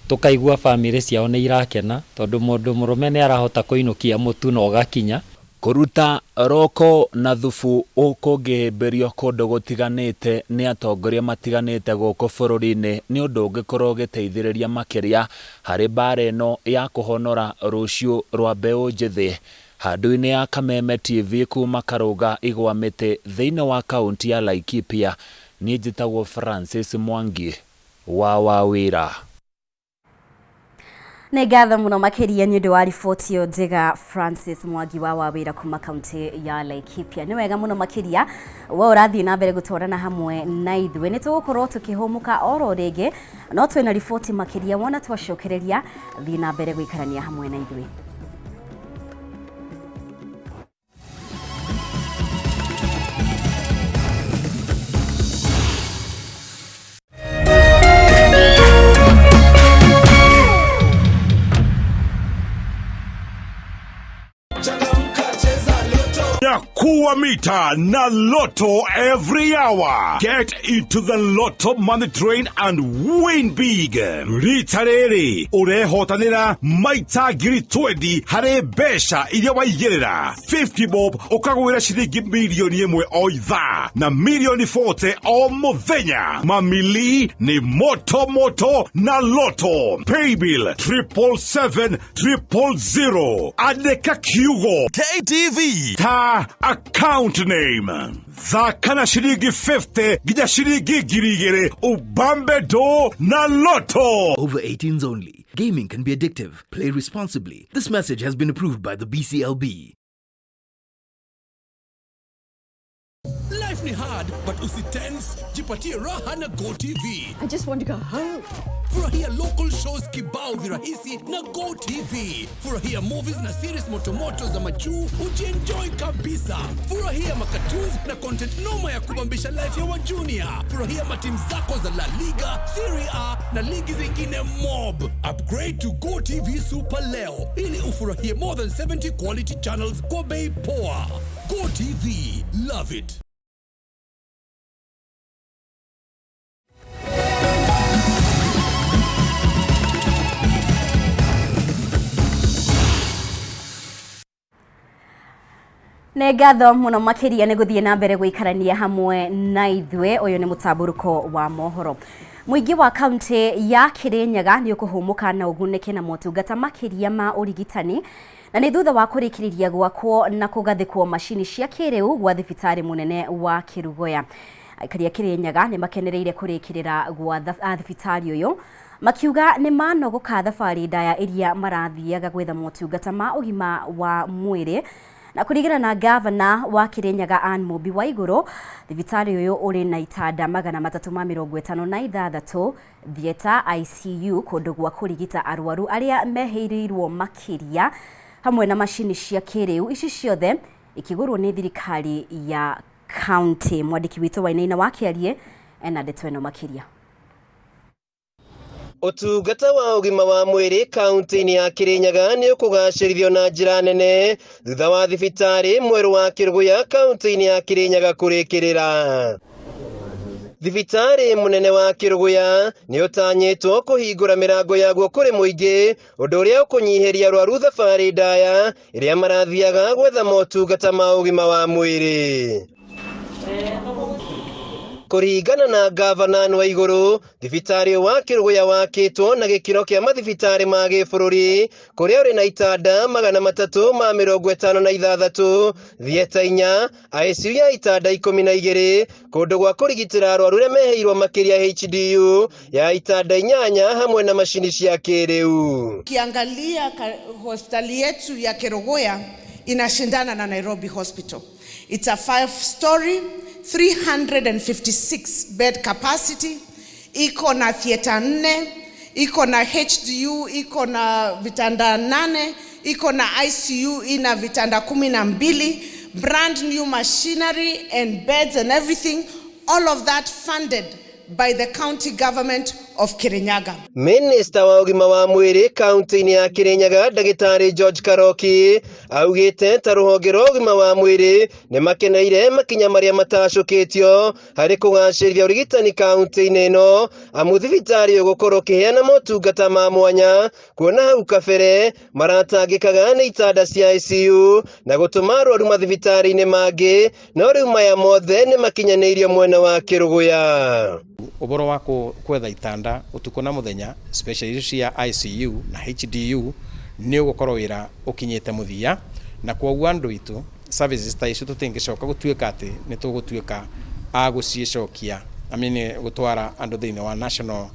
tukaigua family ciao nĩ irakena tondũ mũndũ mũrũme nĩ arahota kũinũkia mũtu na ũgakinya. Kũruta roko na thubu ũkũngĩhĩmbĩrio kũndũ gũtiganĩte nĩ atongoria matiganĩte gũkũ bũrũri-inĩ nĩ ũndũ ũngĩkorwo ũgĩteithĩrĩria makĩria harĩ mbara ĩno ya kũhonora rũciũ rwa mbeũ njĩthĩ. Handũ-inĩ ya Kameme TV kuma Karũga Igwa Mĩtĩ thĩinĩ wa kaunti ya Laikipia, niĩ njĩtagwo Francis Mwangi wa Wawĩra. Nĩ ngatho mũno makĩria nĩ ũndũ wa riboti ĩyo njega Francis Mwangi wa wawĩra kuma kaunti ya Laikipia. Nĩ wega mũno makĩria we ũrathiĩ na mbere gũtwarana hamwe na ithuĩ. Nĩ tũgũkorwo tũkĩhũmũka oro rĩngĩ, no twĩna riboti makĩria wona twacokereria thiĩ na mbere gũikarania hamwe na ithuĩ. Kuwa mita na Lotto every hour. Get into the Lotto money train and win big. Ritarere urehotanira maita giri 20 hare besha iria waigerera 50 bob ukagwira shilingi milioni 1 o ithaa na milioni 40 o muthenya. Mamili ni moto na Lotto. Paybill 77700. Andika kiugo KTV ta account name. Thakana shilingi 50 gija shilingi girigere ubambe do na Lotto. Over 18s only. Gaming can be addictive. Play responsibly. This message has been approved by the BCLB. Life ni hard, but usitense, jipatie raha na Go TV. I just want to go home. Furahia local shows kibao virahisi na Go TV. Furahia movies na series motomoto za majuu, ujienjoy kabisa. Furahia makatoons na content noma ya kubambisha life ya wa junior. Furahia matim zako za La Liga, Serie A na ligi zingine mob. Upgrade to Go TV Super leo ili ufurahie more than 70 quality channels kwa bei poa. Go TV, love it. Nĩ ngatho mũno makĩria nĩ gũthiĩ na mbere gũikarania hamwe na ithuĩ. Ũyũ nĩ Mutamburuko wa Mohoro. Mũingĩ wa kaunti ya Kirinyaga nĩ ũkũhũmũka na ũgunĩke na motungata makĩria ma ũrigitani, na nĩ thutha wa kũrĩkĩrĩria gwakwo na kũgathĩkwo macini cia kĩrĩu gwa thibitarĩ mũnene wa Kĩrugoya. Aikari a Kirinyaga nĩ makenereire kũrĩkĩrĩra gwa thibitarĩ ũyũ, makiuga nĩ manogoka thabarĩ ndaya iria marathiaga gwetha motungata ma ũgima wa mwĩrĩ. Na kũringana na gavana wa Kirinyaga Ann Mũmbi wa igũrũ, thibitarĩ ũyũ ũrĩ na itanda 356 theater ICU kũndũ gwa kũrigita arwaru arĩa mehĩirwo makĩria, hamwe na macini cia kĩrĩu. Ici ciothe ikĩgũrwo nĩ thirikari ya county. Mwandĩki witũ Wainaina wa Kĩarie ena ndeto ĩno makĩria. Ũtungata wa ũgima wa mwĩrĩ kaunti-inĩ ya Kirinyaga nĩ ũkũgacĩrithio na njĩra nene thutha wa thibitarĩ mwerũ wa Kĩrugoya kaunti-inĩ ya Kirinyaga kũrĩkĩrĩra. Thibitarĩ mũnene wa Kĩrugoya nĩ ũtanyĩtwo kũhingũra mĩrango yaguo kũrĩ mũingĩ, ũndũ ũrĩa ũkũnyihĩria arwaru thabarĩ ndaya ĩrĩa marathiaga gwetha motungata ma ũgima wa mwĩrĩ. Kũringana na gavana wa igũrũ, thibitarĩ wa Kĩrugoya wakĩtwo na gĩkĩro kĩa mathibitarĩ ma gĩbũrũri, kũrĩa ũrĩ na itanda 356, theater 4, ICU ya itanda 12, kũndũ gwa kũrigitĩra arwaru arĩa mehĩirwo makĩria HDU ya itanda 8 hamwe na macini cia kĩrĩu. Kiangalia hospitali yetu ya Kĩrugoya inashindana na Nairobi Hospital. It's a 5-story 356 bed capacity, iko na theater 4, iko na HDU, iko na vitanda 8, iko na ICU ina vitanda 12, brand new machinery and beds and everything, all of that funded by the county government of Kirinyaga. Minister wa ũgima wa mwĩrĩ kaunti-inĩ ya Kirinyaga Ndagĩtarĩ George Karoki augĩte ta rũhonge rwa ũgima wa mwĩrĩ nĩ makeneire makinya marĩa matacũkĩtio harĩ kũgacĩrithia ũrigitani kaunti-inĩ ĩno, amu thibitarĩ ũgũkorwo ũkĩheana motungata ma mwanya, kuona hau kabere maratangĩkaga nĩ itanda cia ICU na gũtũma arwaru mathibitarĩ-inĩ mangĩ, no rĩu maya mothe nĩ makinyanĩirio mwena wa Kĩrugoya. Ũboro wa kwetha itanda utuko na muthenya special cia ICU na HDU nĩ ũgũkorwo wĩra ũkinyĩte mũthia, na kwa andu itu services ta icio tũtingĩcoka gũtuĩka atĩ nĩ tũgũtuĩka a gũcicokia, gũtwara andu thĩinĩ wa national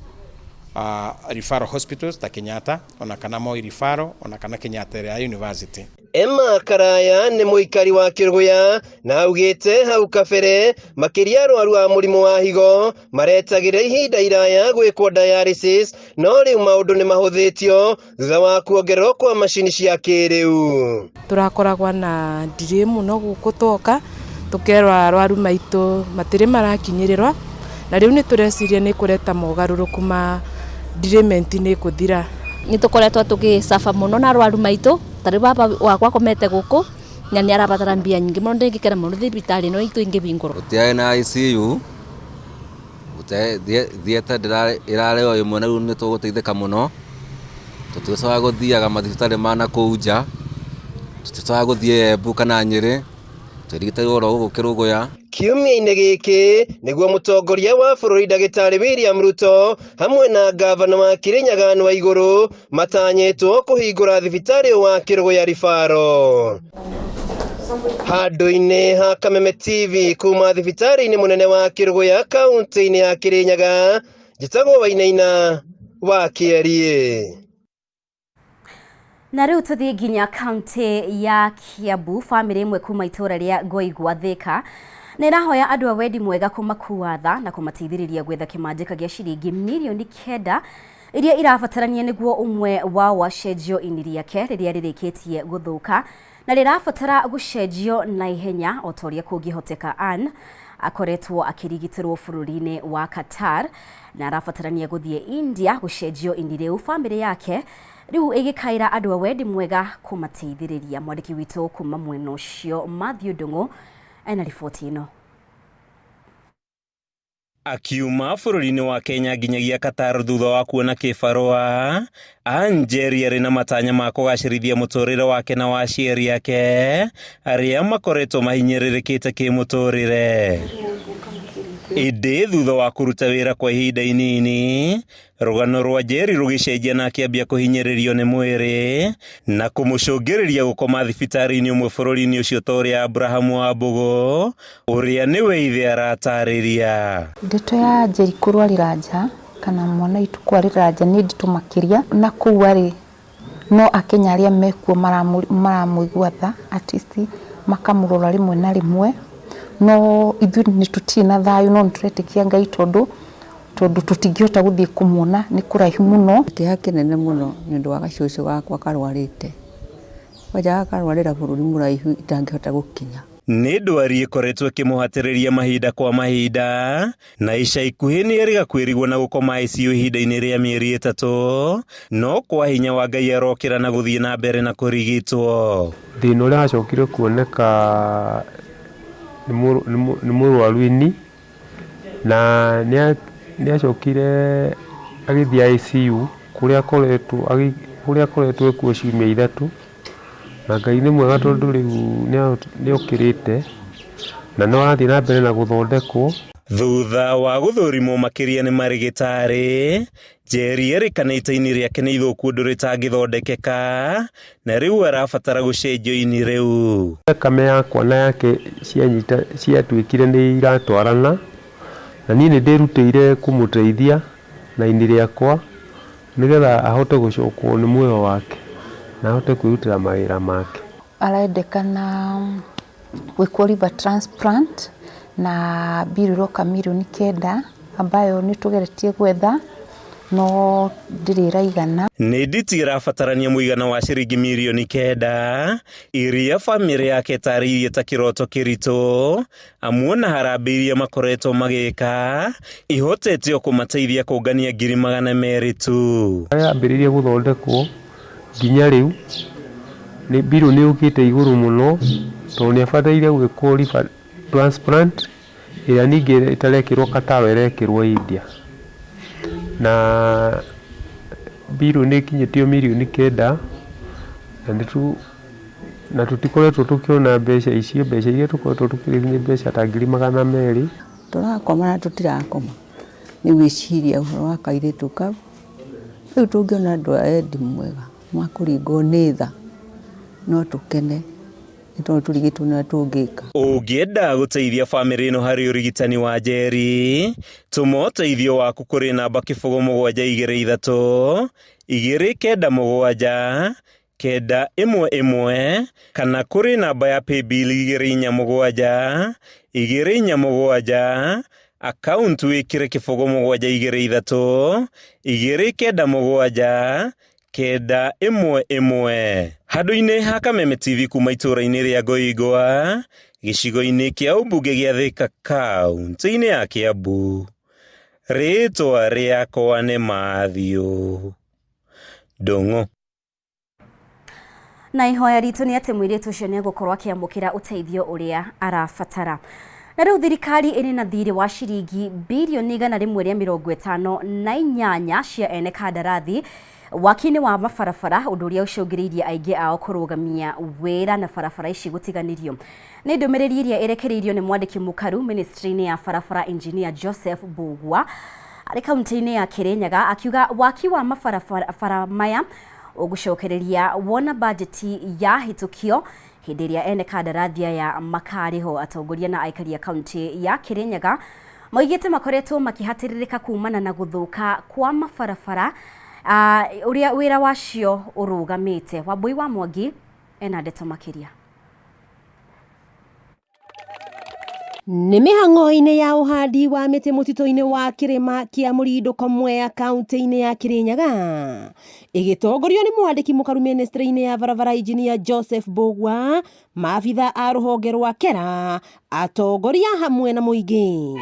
referral hospitals ta Kenyatta ona kana Moi referral ona kana Kenyatta ya University. Emma Karaya nĩ mũikari wa Kĩrũgũya na augĩte hau kabere makĩria arwaru a mũrimũ wa higo maretagĩra ihinda iraya gwĩkwo dialysis no rĩu maũndũ nĩ mahũthĩtio thutha wa kuongererwo kwa macini cia kĩrĩu. Tũrakoragwo na delay mũno gũkũ twoka tũkerwa arwaru maitũ matirĩ marakinyĩrĩrwa na rĩu nĩ tũreciria nĩ kũreta mogarũrũku ma delayment nĩ kũthira. Nĩ tũkoretwo tũgĩcafa mũno na arwaru maitũ tarĩ baba wakwa komete gũkũ na nĩ arabatara mbia nyingĩ mũno ndĩngĩkera mũno thibitarĩ no itũ ingĩbingũrwo. Gũtiarĩ na ICU thieta ĩrarĩ o ĩmwe na rĩu nĩ tũgũteithĩka mũno tũticoka gũthiaga mathibitarĩ ma na kũu nja tũticoka gũthiĩ Embu kana Nyĩrĩ tũrigitagwo oro gũkũ Kĩrũgũya. Kiumia-inĩ gĩkĩ nĩguo mũtongoria wa bũrũri Ndagĩtarĩ William Ruto hamwe na gavana wa Kĩrĩnyaga wa igũrũ matanyĩtwo kũhingũra thibitarĩ wa Kĩrũgũya ribaro. Handũ-inĩ ha Kameme TV kuma thibitarĩ-inĩ mũnene wa Kĩrũgũya kaunti-inĩ ya Kĩrĩnyaga njĩtagwo Wainaina wa Kĩarie. Na rĩu tũthiĩ nginya kaunti ya Kiambu. Famĩlĩ ĩmwe kuma itũra rĩa Ngoigwa Thika nĩ ĩrahoya andũ a wendi mwega kũmakua tha na kũmateithĩrĩria gwetha kĩmanjĩka gĩa ciringi mirioni 9 iria irabatarania nĩguo ũmwe wao wacenjio ini rĩake rĩrĩa rĩrĩkĩtie gũthũka na rĩrabatara gũcenjio na ihenya o ta ũrĩa kũngĩhoteka. Ann akoretwo akĩrigitĩrwo bũrũri-inĩ wa Qatar na arabatarania gũthiĩ India gũcenjio ini rĩu. Famĩlĩ yake rĩu ĩgĩkaĩra andũ a wendi mwega kũmateithĩrĩria. Mwandĩki witũ kuma mwena ũcio Matthew Ndung'u ena riboti ĩno. Akiuma bũrũri-inĩ wa Kenya nginyagia Qatar thutha wa kuona kĩbarũa, Anjeri arĩ na matanya ma kũgacĩrithia mũtũrĩre wake na wa aciari ake arĩa makoretwo mahinyĩrĩrĩkĩte kĩmũtũrĩre. Ĩndĩ thutha wa kũruta wĩra kwa ihinda inini, rũgano rwa Njeri rũgĩcenjia na akĩambia kũhinyĩrĩrio nĩ mwĩrĩ na kũmũcũngĩrĩria gũkoma thibitarĩ-inĩ ũmwe bũrũri-inĩ ũcio ta ũrĩa Abrahamu wa Mbũgũ ũrĩa nĩwe ithe aratarĩria. Ndeto ya Njeri kũrwarĩra nja kana mwana witũ kwarĩra nja nĩ nditũ makĩria na kũu arĩ no Akenya arĩa mekuo maramũigua tha at least makamũrora rĩmwe na rĩmwe no ithuĩ nĩ tũtirĩ na thayũ no nĩtũretĩkia Ngai tondũ tũtingĩhota gũthiĩ kũmuona nĩ kũraihu mũno. Kĩeha kĩnene mũno nĩ ũndũ wa gacũcũ gakwa karwarĩte wajaga karwarĩra bũrũri mũraihu itangĩhota gũkinya. Nĩ ndwari ĩkoretwo ĩkĩmũhatĩrĩria mahinda kwa mahinda na ica ikuhĩ nĩ erĩga kwĩrigwo na gũkoma ICU ihinda-inĩ rĩa mĩeri 3 no kwa hinya wa Ngai arokĩra na gũthiĩ na mbere na kũrigitwo. Thĩna ũrĩa wacokire kuoneka nĩ mũrwaru ini na nĩ acokire agĩthiĩ ICU kũrĩa akoretwo ekuo ciumia 3 na Ngai nĩ mwega tondũ rĩu nĩ okĩrĩte na no arathiĩ na mbere na gũthondekwo. Thutha wa gũthũrimwo makĩria nĩ marĩgĩtarĩ, Njeri erĩkanĩte ini rĩake nĩ ithũku ũndũ rĩtangĩthondekeka na rĩu arabatara gũcenjio ini rĩu. Thakame yakwa na yake ciatuĩkire nĩ iratwarana na niĩ nĩ ndĩrutĩire kũmũteithia na ini rĩakwa nĩgetha ahote gũcokwo nĩ muoyo wake na ahote kwĩrutĩra mawĩra make. Arendekana gwĩkwo liver transplant na biruroka mirioni 9 ambayo nĩ tũgeretie gwetha no ndĩrĩ ĩraigana. Nĩ nditi ĩrabatarania mũigana wa ciringi mirioni 9 iria famĩlĩ yake ĩtarĩirie ta kĩroto kĩritũ amuona harambĩ iria makoretwo magĩka ihotete kũmateithia kũngania 200,000 tu. Yambĩrĩirie gũthondekwo nginya rĩu nĩ biru nĩ ũkĩte igũrũ mũno tondũ nĩ abataire gwĩkwo liver transplant ĩrĩa ningĩ ĩtarekĩrwo Qatar ĩrekĩrwo India na biru nĩ kinyĩtio mirioni 9 na tũtikoretwo tũkĩona mbeca icio. Mbeca iria tũkoretwo tũkĩrĩthia mbeca ta 200,000. Tũrakoma na tũtirakoma nĩ gwĩciria ũhoro wa kairĩtu kau. Rĩu tũngĩona andũ a wendi mwega makũringwo nĩ tha no tũkene ito turigitwo na tungika. Ũngĩenda gũteithia famĩlĩ ĩno harĩ ũrigitani wa njeri, tũma ũteithio waku kũrĩ namba 0723 297 911 kana kũrĩ namba ya paybill 247 247 account wĩkĩre 0723 297 911. Handũ-inĩ ha Kameme TV kuma itũra-inĩ rĩa Ngoingwa, gĩcigo-inĩ kĩa ũmbunge gĩa Thika kaunti-inĩ ya Kiambu. Rĩtwa rĩakwa nĩ Mathiũ Ndũng'ũ. Na ihoya ritũ nĩ atĩ mũirĩtu ũcio nĩ egũkorwo akĩamũkĩra ũteithio ũrĩa arabatara. Na rĩu thirikari ĩrĩ na thirĩ wa ciringi birioni 158 cia ene kandarathi waki-inĩ wa mabarabara, ũndũ ũrĩa ũcũngĩrĩirie aingĩ ao kũrũgamia wĩra na barabara ici gũtiganĩrio. Nĩ ndũmĩrĩri ĩrĩa ĩrekereirio nĩ mwandĩki mũkaru ministry-inĩ ya barabara engineer Joseph Bugwa arĩ kaunti-inĩ ya Kirinyaga, akiuga waki wa mabarabara maya ũgũcokereria wona bajeti ya hĩtũkio hĩndĩ ĩrĩa ene kandarathi aya makarĩho. Atongoria na aikari a kaunti ya Kirinyaga moigĩte makoretwo makĩhatĩrĩrĩka kumana na gũthũka kwa mabarabara ũrĩa wĩra wacio ũrũgamĩte. Wambui wa Mwangi ena ndeto makĩria. Nĩ mĩhang'o-inĩ ya ũhandi wa mĩtĩ mũtitũ-inĩ wa kĩrĩma kĩa Mũrindũko Mwea kaunti-inĩ ya Kirinyaga, ĩgĩtongorio nĩ mwandĩki mũkaru ministry-inĩ ya barabara engineer Joseph Bugwa, maabitha a rũhonge rwa Kera, atongoria hamwe na mũingĩ.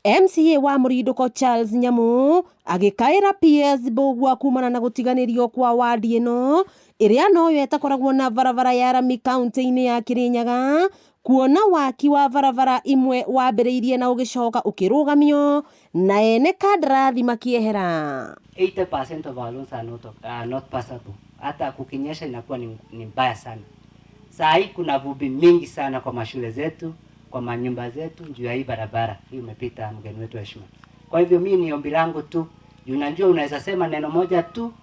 MCA wa Mũrindũko Charles Nyamu agĩkaĩra PS Bugwa kumana na gũtiganĩrio kwa wadi ĩno ĩrĩa noyo ĩtakoragwo na barabara ya rami kaunti-inĩ ya Kirinyaga, kuona waki wa barabara imwe wambĩrĩirie na ũgĩcoka ũkĩrũgamio na ene kandarathi makiehera. 80% of our loans are not passable. Hata kukinyesha inakuwa ni mbaya sana. Saa hii kuna vumbi mingi sana kwa mashule zetu, kwa manyumba zetu, juu ya hii barabara. Hii umepita mgeni wetu heshima. Kwa hivyo mimi ni ombi langu tu, unajua unaweza sema neno moja tu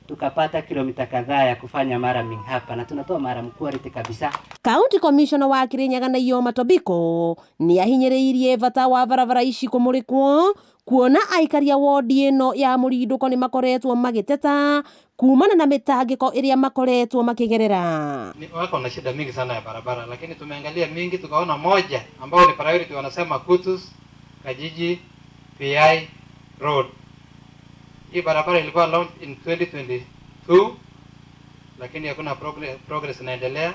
tukapata kilomita kadhaa ya kufanya maraming hapa na tunatoa maram quality kabisa. County Commissioner wa Kirinyaga na Iyo Matobiko ni ahinyĩrĩirie bata wa barabara ici kũmũrĩkwo, kuona aikari a wodi ĩno ya Mũrindũko nĩ makoretwo magĩteta kumana na mĩtangĩko ĩrĩa makoretwo makĩgerera. Wako na shida mingi sana ya barabara, lakini tumeangalia mingi tukaona moja ambao ni priority, wanasema Kutus Kajiji PI Road. Hii barabara ilikuwa launched in 2022 lakini hakuna progress inaendelea,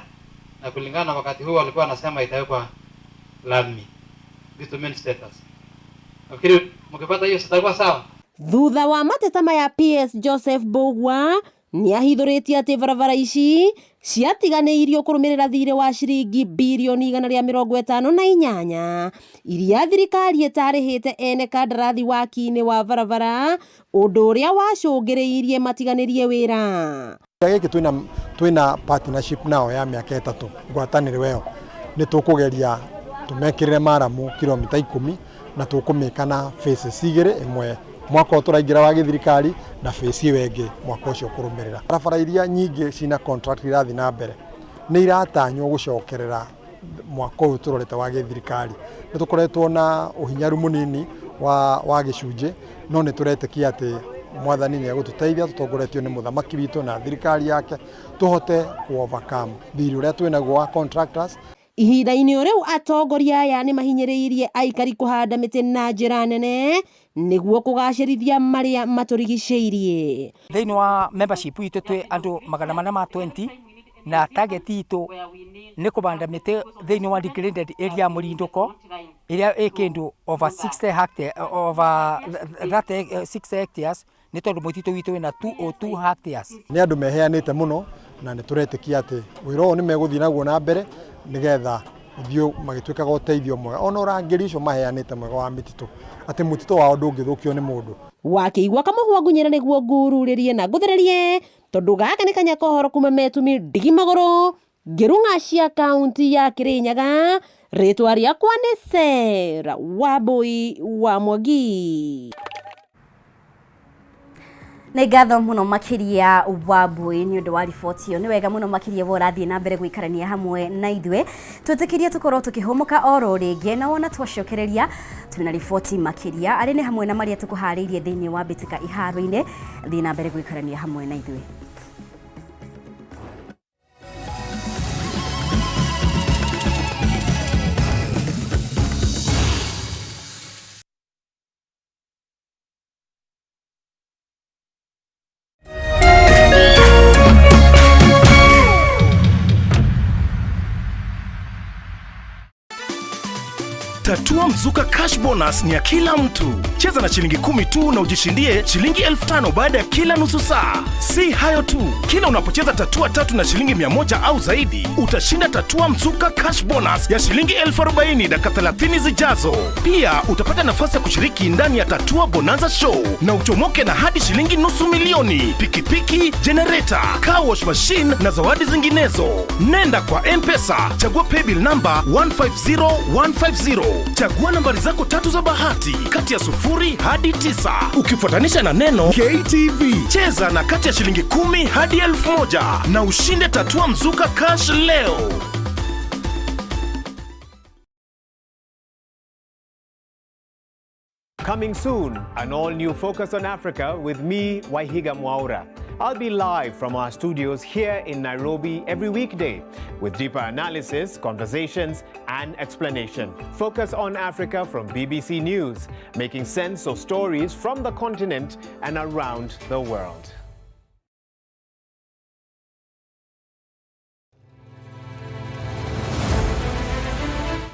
na kulingana na wakati huu walikuwa wanasema itawekwa lami bitumen status. Nafikiri mkipata hiyo sitakuwa sawa. Thutha wa mateta maya PS Joseph Bugwa ni ahithũrĩtie atĩ barabara ici ciatiganĩirio kũrũmĩrĩra thirĩ wa ciringi birioni 158 iria thirikari ĩtarĩhĩte ene kandarathi waki-inĩ wa barabara, ũndũ ũrĩa wacũngĩrĩirie matiganĩrie wĩra. Gĩkĩ twĩna partnership nao ya mĩaka 3 ngwatanĩro ĩyo nĩ tũkũgeria tũmekĩrĩre maramu kilomita 10 na tũkũmĩka na phases 2, ĩmwe mwaka ũtũraingĩra wa gĩthirikari na phase ĩyo ĩngĩ mwaka ũcio kũrũmĩrĩra. Barabara iria nyingĩ cina contract irathi na mbere nĩ iratanywo gũcokerera mwaka ũyũ tũrorete wa gĩthirikari. Nĩ tũkoretwo na ũhinyaru mũnini wa gĩcunjĩ, no nĩ tũretĩkia atĩ mwathani nĩ egũtũteithia, tũtongoretio nĩ mũthamaki witũ na thirikari yake, tũhote ku-overcome thirĩ ũrĩa twĩnaguo wa contractors. Ihinda-inĩ rĩu atongoria aya nĩ mahinyĩrĩirie aikari kũhanda mĩtĩ na njĩra nene nĩguo kũgacĩrithia marĩa matũrigicĩirie. Thĩinĩ wa membership itũ twĩ andũ 420 na target itũ nĩ kũbanda mĩtĩ thĩinĩ wa degraded area Mũrindũko ĩrĩa ĩ kĩndũ over 60 hectares, nĩ tondũ mũtitũ witũ wĩna 202 hectares. Nĩ andũ meheanĩte mũno na nĩ tũretĩkia atĩ wĩra ũyũ nĩ megũthiĩ naguo na mbere nĩgetha ũthiũ magĩtuĩkaga ũteithio mwega ona ũrangĩri ũcio maheanĩte mwega wa mĩtitũ, atĩ mũtitũ wao ndũngĩthũkio nĩ mũndũ. Wakĩigua kamũhwa ngunyĩra nĩguo ngururĩrie na ngũthererie, tondũ gaka nĩ kanya kohoro kuma metumi ndigi magũrũ ngĩrung'a cia kaunti ya Kirinyaga. Rĩtwa rĩakwa nĩ Sera Wambui wa Mwangi. Na ngatho muno makiria wa Mbui ni undu wa riboti iyo. Ni wega muno makiria wo rathie na mbere gwikarania hamwe na ithwe twitikirie tukorwo tukihumuka oro ringi na wona twacokereria twina riboti makiria ari ni hamwe na maria tukuhariirie thiini wa bitika iharo-ini thie na mbere gwikarania hamwe na ithwe. Tatua Mzuka Cash Bonus ni ya kila mtu. Cheza na shilingi 10 tu na ujishindie shilingi 5,000 baada ya kila nusu saa. Si hayo tu, kila unapocheza tatua 3 na shilingi 100 au zaidi, utashinda Tatua Mzuka Cash Bonus ya shilingi 40,000 dakika 30 zijazo. Pia utapata nafasi ya kushiriki ndani ya Tatua Bonanza Show na uchomoke na hadi shilingi $500,000, pikipiki, generator, car wash machine na zawadi zinginezo. Nenda kwa M-Pesa, chagua paybill number 150150. Chagua nambari zako 3 za bahati kati ya 0 hadi 9 ukifuatanisha na neno KTV. Cheza na kati ya shilingi 10 hadi 1,000 na ushinde Tatua Mzuka Cash leo. Coming soon, an all-new Focus on Africa with me, Waihiga Mwaura. I'll be live from our studios here in Nairobi every weekday with deeper analysis, conversations, and explanation. Focus on Africa from BBC News, making sense of stories from the continent and around the world.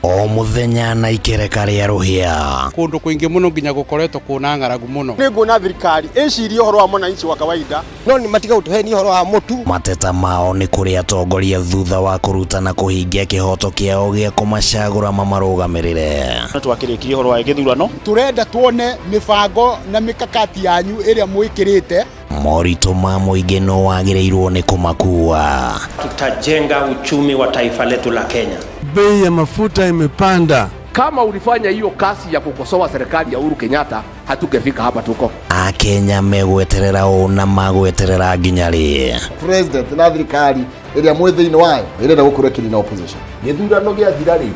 O muthenya na ikereka ria ruhia kundu kuingi muno nginya gukoretwo kuna ngaragu muno ni ngona thirikari icirie horo wa mwananchi wa kawaida no ni matiga utuheni horo wa mutu. Mateta mao ni kuri atongoria thutha wa kurutana kuhingia kihoto kiao gia kumacagura mamarugamirire. Twakirikirie horo wa githurano turenda tuone mibango na mikakati yanyu iria mwikirite. Morito ma muingi no wagireirwo ni kumakua. Tutajenga uchumi wa taifa letu la Kenya. Bei ya mafuta imepanda. Kama ulifanya hiyo kasi ya kukosoa serikali ya Uhuru Kenyatta, hatungefika hapa tuko. Akenya megweterera ona magweterera nginyari. President na thirikari iria mwithiini wayo irenda gukurekiri na opposition. Githurano gia thirari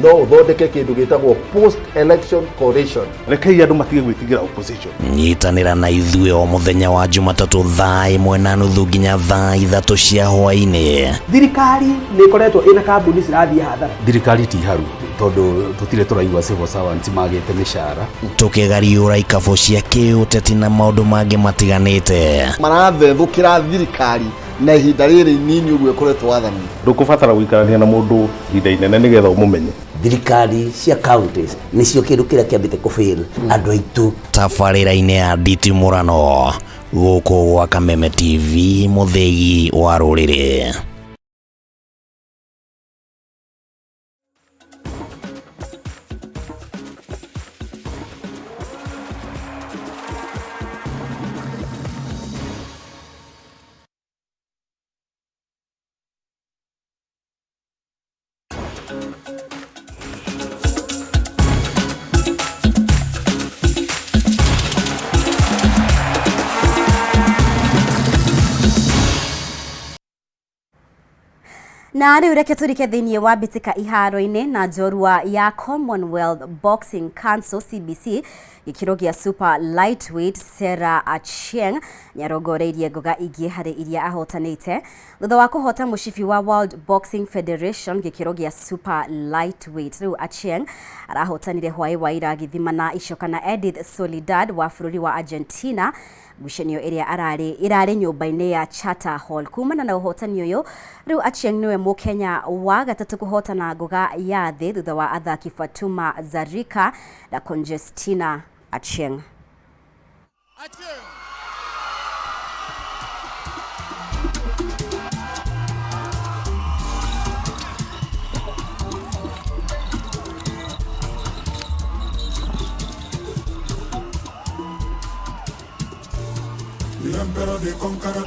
no uthondeke kindu gitagwo post election coalition. Rekei andu matige gwitigira opposition. Nyitanira na ithue o muthenya wa Jumatatu thaa 1:30 nginya thaa 3 cia hwaini. Thirikari ni ikoretwo ina kambuni cirathie hathara. Thirikari ti haru tondu tutire turaigwa civil servants magite mishara. Tukigariura ikabo cia kiuteti na maundu mangi matiganite. Marathethukira thirikari na ihinda riri nini uguo ikoretwo wathani. Ndukubatara guikarania na mundu ihinda inene nigetha umumenye. Thirikari cia counties nicio kindu kiria kiambite kufail andu aitu. Tabarira-ini ya nditimurano guku gwa Kameme TV, muthegi wa ruriri. Na riu reke turike thiini wa bitika iharo-ini na njorua ya Commonwealth Boxing Council CBC gikiro gia super lightweight Sarah Achieng nyarongoreirie ngoga ingi hari iria ahotanite thutha wa kuhota mushifi wa World Boxing Federation gikiro gia super lightweight. Riu Achieng arahotanire hwai wa ira githima na icoka na Edith Soledad wa bururi wa Argentina gucenio iria irari nyumba-ini ya Charter Hall. Kumana na uhotani uyu riu Achieng niwe mukenya wa gatatu kuhotana ngoga ya thi thutha wa athaki Fatuma Zarika na Conjestina Achieng.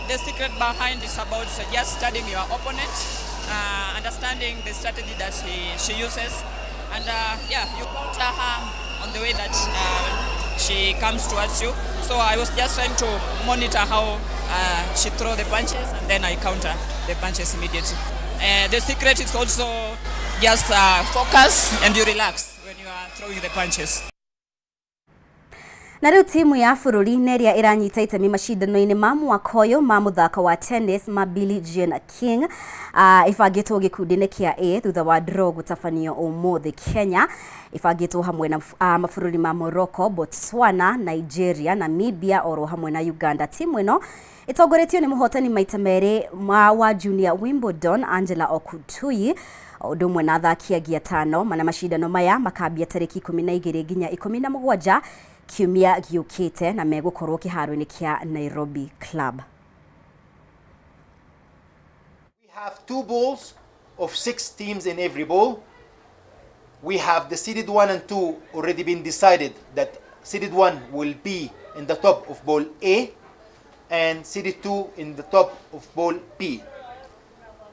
The secret behind is about just studying your opponent, understanding the strategy that she uses, and you counter her on the way that she comes towards you. So I was just trying to monitor how she throw the punches, and then I counter the punches immediately. The secret is also just focus and you relax when you are throwing the punches. Na riu timu ya bururi neria iranyita itemi macindano-ini ma mwaka uyu ma muthako wa tennis ma Billie Jean King ifangitwo gikundi-ini kia A thutha wa draw gutabanio umuthi. Kenya ifangitwo hamwe na mabururi ma Morocco, Botswana, Nigeria, Namibia oro hamwe na Uganda. Timu ino itongoretio ni muhotani maita meri wa Junior Wimbledon Angela Okutuyi undu umwe na athaki angi atano. Mana macindano maya makambia tariki 12 nginya 17 kiumia giukite na megukorwo kiharo-ini kia Nairobi Club. We have 2 bowls of 6 teams in every bowl. We have the seeded 1 and 2 already been decided that seeded 1 will be in the top of bowl A and seeded 2 in the top of bowl B.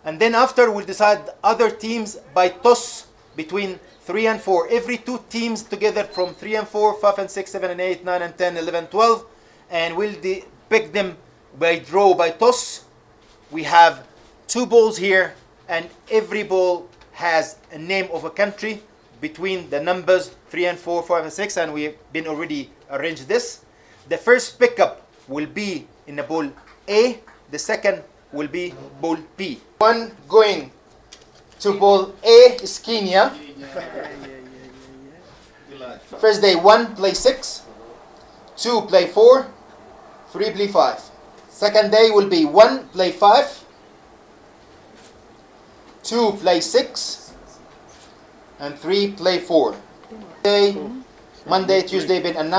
And then after we'll decide other teams by toss between 3 and 4. Every 2 teams together from 3 and 4, 5 and 6, 7 and 8, 9 and 10, 11, 12. And we'll pick them by draw, by toss. We have 2 bowls here, and every bowl has a name of a country between the numbers 3 and 4, 5 and 6, and we've been already arranged this. The first pickup will be in the bowl A. The second will be bowl B. One going to bowl A is Kenya. First day 1 play 6, 2 play 4, 3 play 5. Second day will be 1 play 5, 2 play 6, and 3 play 4. Monday, Tuesday been announced.